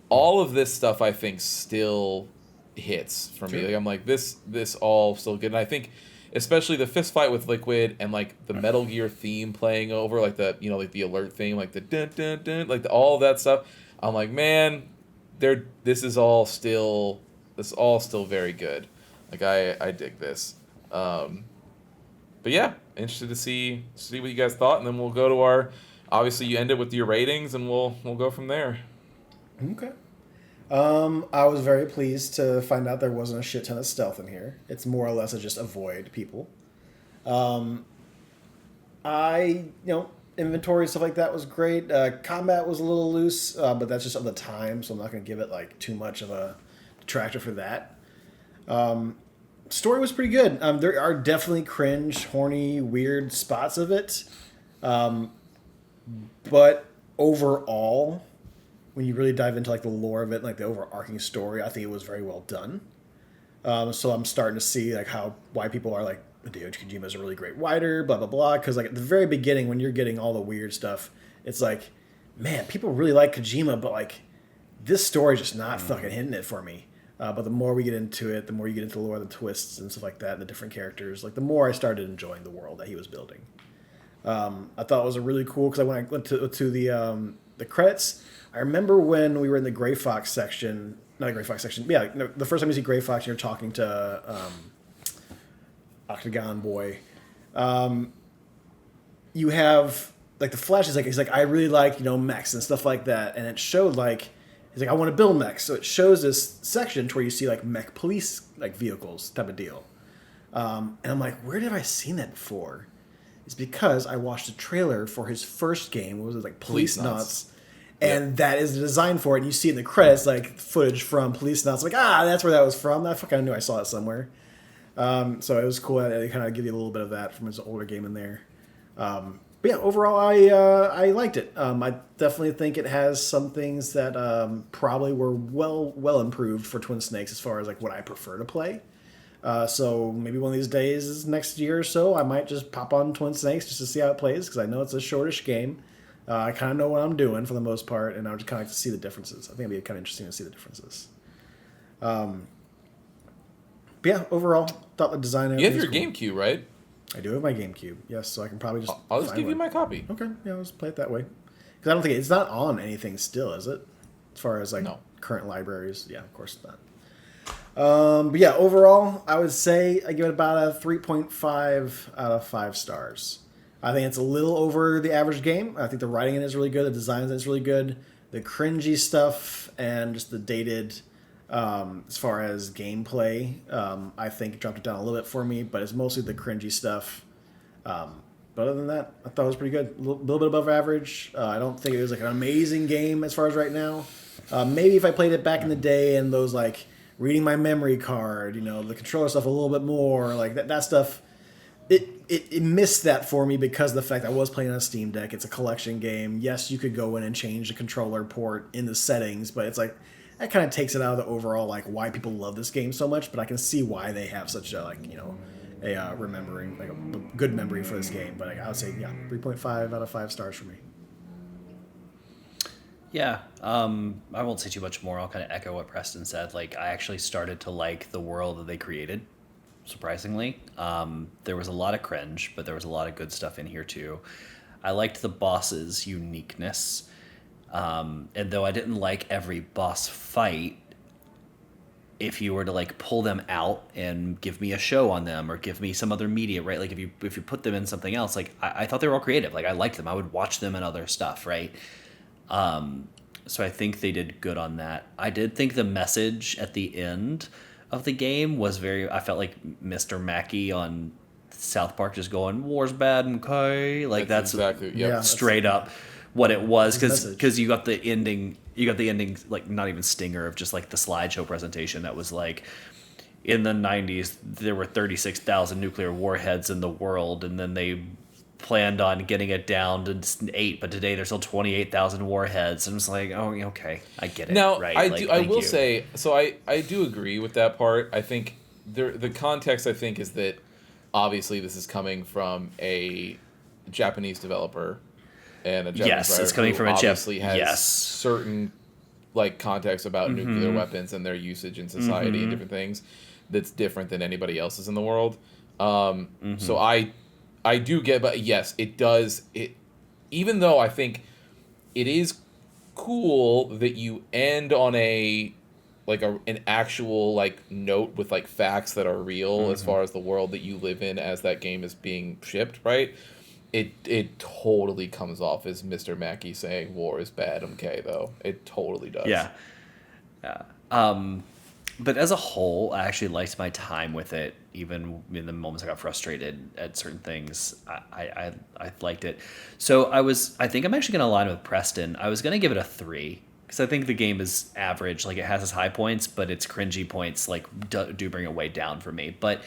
all of this stuff I think still hits for me. Like, I'm like, this all still good. And I think especially the fist fight with Liquid and like the Metal Gear theme playing over, like the like the alert theme, like the dun dun dun, like all of that stuff. I'm like, man, this is all still very good. Like, I dig this. But yeah, interested to see what you guys thought, and then we'll go to our. Obviously, you end it with your ratings, and we'll go from there. Okay. I was very pleased to find out there wasn't a shit ton of stealth in here. It's more or less a just avoid people. Inventory and stuff like that was great. Combat was a little loose, but that's just of the time, so I'm not going to give it like too much of a detractor for that. Story was pretty good. There are definitely cringe, horny, weird spots of it. But overall, when you really dive into like the lore of it, like the overarching story, I think it was very well done. So I'm starting to see like why people are like, Hideo Kojima is a really great writer, blah blah blah. Because like at the very beginning, when you're getting all the weird stuff, it's like, man, people really like Kojima, but like this story's just not fucking hitting it for me. But the more we get into it, the more you get into the lore, the twists and stuff like that, and the different characters, like the more I started enjoying the world that he was building. I thought it was a really cool, because when I went to the credits, I remember when we were in the Gray Fox section, not the Gray Fox section, yeah, the first time you see Gray Fox, you're talking to Octagon Boy. You have like the Flash is like, he's like, I really like mechs and stuff like that, and it showed like. He's like, I want to build mechs. So it shows this section to where you see like mech police like vehicles type of deal. And I'm like, where have I seen that before? It's because I watched a trailer for his first game. What was it, like Police Knots? And that is the design for it. And you see in the credits like footage from Police Knots. Like, that's where that was from. I fucking knew I saw it somewhere. So it was cool. They kind of give you a little bit of that from his older game in there. But yeah, overall, I liked it. I definitely think it has some things that probably were well improved for Twin Snakes as far as like what I prefer to play. So maybe one of these days, next year or so, I might just pop on Twin Snakes just to see how it plays, because I know it's a shortish game. I kind of know what I'm doing for the most part, and I would just kind of like to see the differences. I think it'd be kind of interesting to see the differences. But yeah, overall, thought the design. You have your cool. GameCube, right? I do have my GameCube, yes, so I can probably just. I'll just give you my copy. Okay, yeah, let's play it that way. Because I don't think it's not on anything still, is it? As far as like current libraries, yeah, of course not. But yeah, overall, I would say I give it about a 3.5 out of 5 stars. I think it's a little over the average game. I think the writing in it is really good, the design in it is really good, the cringy stuff and just the dated. As far as gameplay, I think it dropped it down a little bit for me, but it's mostly the cringy stuff. But other than that, I thought it was pretty good. A little bit above average. I don't think it was like an amazing game as far as right now. Maybe if I played it back in the day and those like reading my memory card, the controller stuff a little bit more, like that stuff, it missed that for me because of the fact I was playing on a Steam Deck. It's a collection game. Yes, you could go in and change the controller port in the settings, but it's like, that kind of takes it out of the overall like why people love this game so much, but I can see why they have such a remembering, like a good memory for this game. But I would say 3.5 out of 5 stars for me. Yeah, I won't say too much more. I'll kind of echo what Preston said. Like, I actually started to like the world that they created, surprisingly. There was a lot of cringe, but there was a lot of good stuff in here too. I liked the boss's uniqueness. And though I didn't like every boss fight, if you were to like pull them out and give me a show on them or give me some other media, right? Like if you put them in something else, like I thought they were all creative. Like I liked them. I would watch them and other stuff, right? So I think they did good on that. I did think the message at the end of the game was I felt like Mr. Mackey on South Park just going, war's bad, okay? Like that's exactly, straight up what it was, His because you got the ending, like not even stinger of just like the slideshow presentation that was like, in the 90s there were 36,000 nuclear warheads in the world, and then they planned on getting it down to 8, but today there's still 28,000 warheads, and it's like, oh, okay, I get it. Now, right? I will say, so I do agree with that part. I think the context, I think, is that obviously this is coming from a Japanese developer and a Japanese writer it's coming who from a obviously has yes. certain like context about nuclear weapons and their usage in society and different things that's different than anybody else's in the world. So I do get, but yes, it does. Even though I think it is cool that you end on an actual like note with like facts that are real as far as the world that you live in as that game is being shipped, right? It totally comes off as Mr. Mackey saying war is bad, okay, though. It totally does. Yeah. But as a whole, I actually liked my time with it. Even in the moments I got frustrated at certain things, I liked it. So I think I'm actually going to align with Preston. I was going to give it a 3 because I think the game is average. Like, it has its high points, but its cringy points like do bring it way down for me. But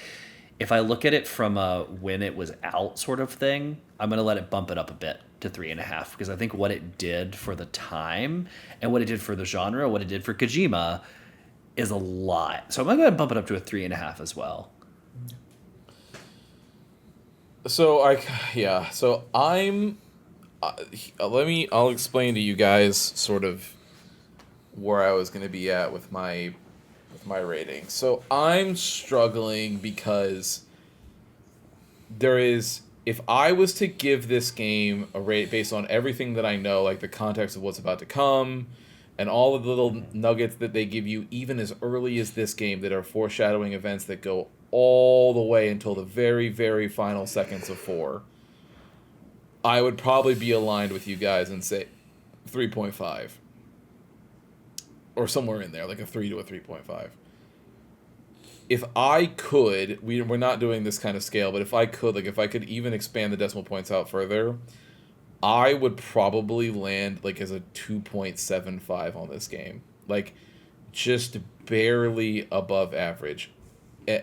if I look at it from a when it was out sort of thing, I'm going to let it bump it up a bit to 3.5 because I think what it did for the time and what it did for the genre, what it did for Kojima, is a lot. So I'm going to bump it up to a 3.5 as well. So I'll explain to you guys sort of where I was going to be at with my rating. So I'm struggling because if I was to give this game a rate based on everything that I know, like the context of what's about to come and all of the little nuggets that they give you even as early as this game that are foreshadowing events that go all the way until the very, very final seconds of 4, I would probably be aligned with you guys and say 3.5. Or somewhere in there, like a 3 to a 3.5. If I could, we're not doing this kind of scale, but if I could even expand the decimal points out further, I would probably land like as a 2.75 on this game. Like, just barely above average.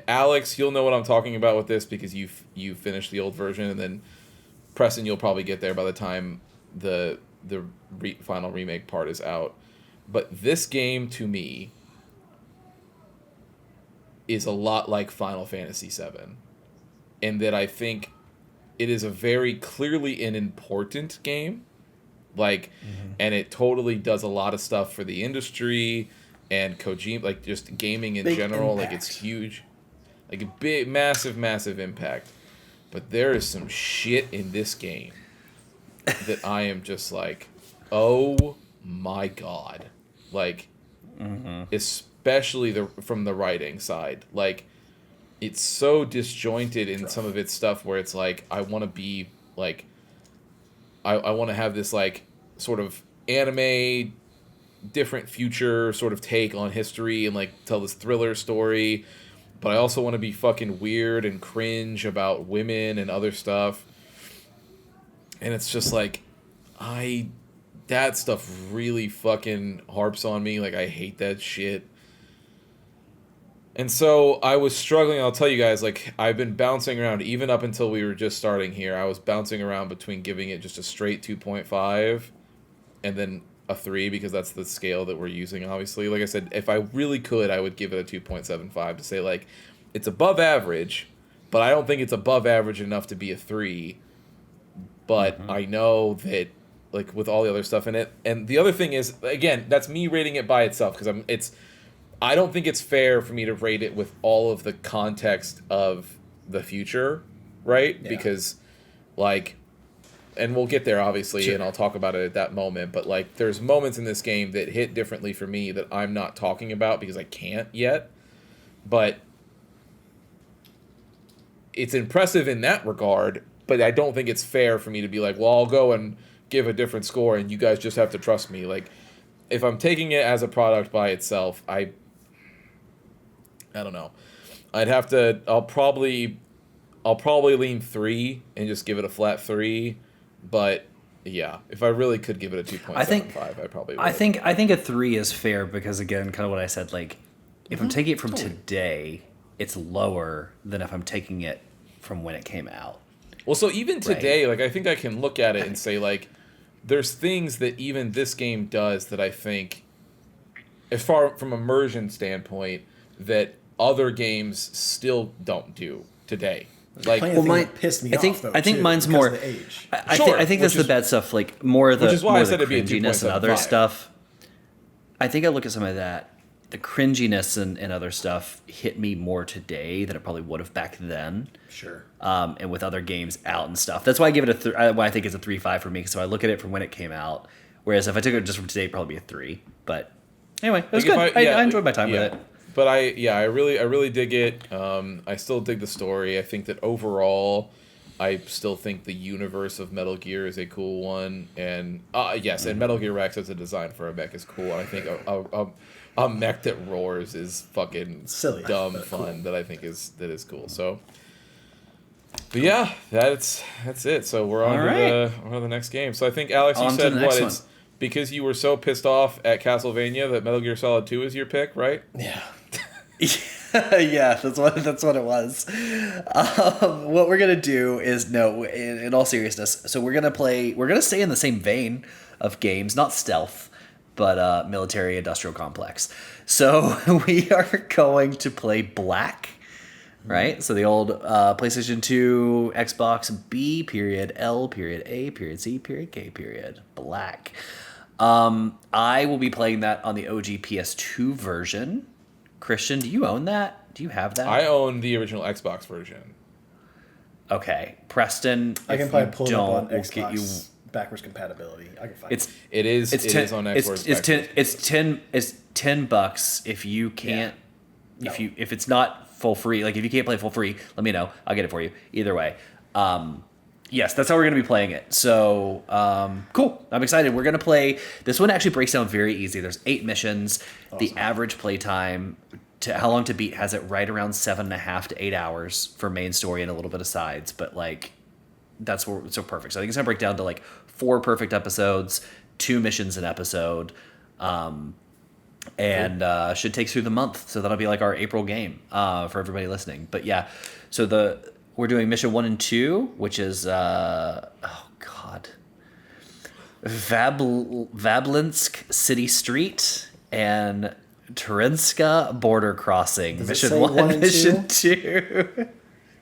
Alex, you'll know what I'm talking about with this because you finished the old version, and then Preston, you'll probably get there by the time the final remake part is out. But this game, to me, is a lot like Final Fantasy VII, in that I think it is a very clearly an important game, like, and it totally does a lot of stuff for the industry and Kojima, like just gaming in general. Impact. Like, it's huge, like a big, massive impact. But there is some shit in this game that I am just like, oh my god, like, especially from the writing side, like. It's so disjointed in some of its stuff where it's like, I want to be like, I want to have this like sort of anime, different future sort of take on history and like tell this thriller story, but I also want to be fucking weird and cringe about women and other stuff. And it's just like, that stuff really fucking harps on me. Like, I hate that shit. And so I was struggling. I'll tell you guys, like, I've been bouncing around even up until we were just starting here. I was bouncing around between giving it just a straight 2.5 and then a 3 because that's the scale that we're using, obviously. Like I said, if I really could, I would give it a 2.75 to say, like, it's above average, but I don't think it's above average enough to be a 3. But I know that, like, with all the other stuff in it. And the other thing is, again, that's me rating it by itself because I don't think it's fair for me to rate it with all of the context of the future, right? Yeah. Because, like, and we'll get there, obviously, sure. And I'll talk about it at that moment, but, like, there's moments in this game that hit differently for me that I'm not talking about because I can't yet, but it's impressive in that regard, but I don't think it's fair for me to be like, well, I'll go and give a different score and you guys just have to trust me. Like, if I'm taking it as a product by itself, I don't know. I'll probably lean 3 and just give it a flat 3, but yeah, if I really could give it a 2.75, I probably would. I think a 3 is fair because, again, kind of what I said, like, if I'm taking it from today, it's lower than if I'm taking it from when it came out. Well, so even today, like, I think I can look at it and say, like, there's things that even this game does that I think, as far from immersion standpoint, that other games still don't do today. Like, mine pissed me off. Though, I think mine's more. Of the age. I think that's the bad stuff. Like more of the, which is why more I said the it'd be a cringiness and other 2.75. stuff. I think I look at some of that. The cringiness and other stuff hit me more today than it probably would have back then. Sure. And with other games out and stuff. That's why I give it why I think it's a 3.5 for me. So I look at it from when it came out. Whereas if I took it just from today, it'd probably be a 3. But anyway, it was good. I enjoyed my time with it. But I really dig it. I still dig the story. I think that overall, I still think the universe of Metal Gear is a cool one. And yes, and Metal Gear Rex as a design for a mech is cool. And I think a mech that roars is fucking silly, dumb fun. Cool. That I think is cool. So, but yeah, that's it. So we're on to the next game. So I think Alex, you said what it's because you were so pissed off at Castlevania that Metal Gear Solid 2 is your pick, right? Yeah. Yeah, that's what it was. What we're gonna do is in all seriousness. So we're gonna stay in the same vein of games, not stealth, but military industrial complex. So we are going to play Black, right? So the old PlayStation 2, Xbox B period L period A period C period K period Black. I will be playing that on the OG PS2 version. Christian, do you own that? Do you have that? I own the original Xbox version. Okay, Preston. I can probably pull it up on Xbox backwards compatibility. I can find it. It is on Xbox. It's $10 if you can't. Yeah. If it's not full free, like if you can't play full free, let me know. I'll get it for you. Either way. Yes, that's how we're going to be playing it. So, cool. I'm excited. We're going to play... This one actually breaks down very easy. There's 8 missions. Awesome. The average play time, to how long to beat, has it right around 7.5 to 8 hours for main story and a little bit of sides. But, like, that's so perfect. So I think it's going to break down to, like, 4 perfect episodes, 2 missions an episode, and should take through the month. So that'll be, like, our April game for everybody listening. But, yeah, so we're doing mission 1 and 2, which is Vablinsk City Street and Turinska border crossing. Does mission 1 and mission 2.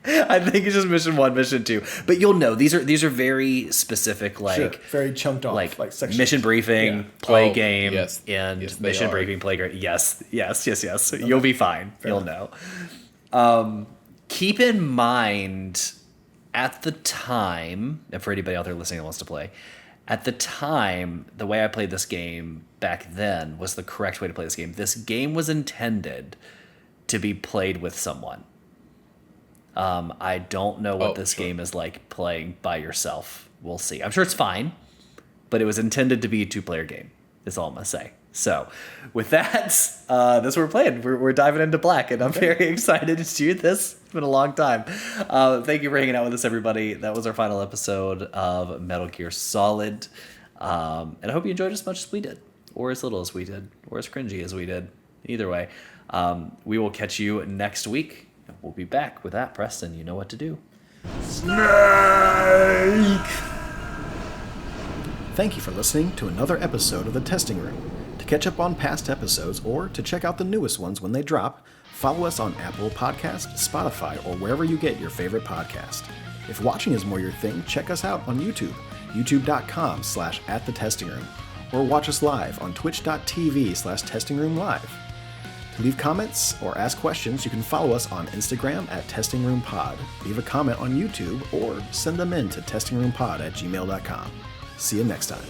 I think it's just mission 1, mission 2. But you'll know these are very specific, like sure. Very chunked off, like sections. Mission briefing, play game, yes. and yes, mission briefing, play game. Yes. Okay. You'll be fine. Fair you'll know. Keep in mind, at the time, and for anybody out there listening that wants to play, at the time, the way I played this game back then was the correct way to play this game. This game was intended to be played with someone. I don't know what this game is like playing by yourself. We'll see. I'm sure it's fine, but it was intended to be a 2-player game, is all I'm going to say. So, with that, that's what we're playing. We're diving into Black, and I'm very excited to do this. It's been a long time. Thank you for hanging out with us, everybody. That was our final episode of Metal Gear Solid. And I hope you enjoyed as much as we did, or as little as we did, or as cringy as we did. Either way, we will catch you next week. We'll be back with that, Preston. You know what to do. Snake! Thank you for listening to another episode of The Testing Room. To catch up on past episodes or to check out the newest ones when they drop, follow us on Apple Podcasts, Spotify, or wherever you get your favorite podcast. If watching is more your thing, check us out on YouTube, youtube.com/@thetestingroom, or watch us live on twitch.tv/testingroomlive. To leave comments or ask questions, you can follow us on Instagram @testingroompod, leave a comment on YouTube, or send them in to testingroompod@gmail.com. See you next time.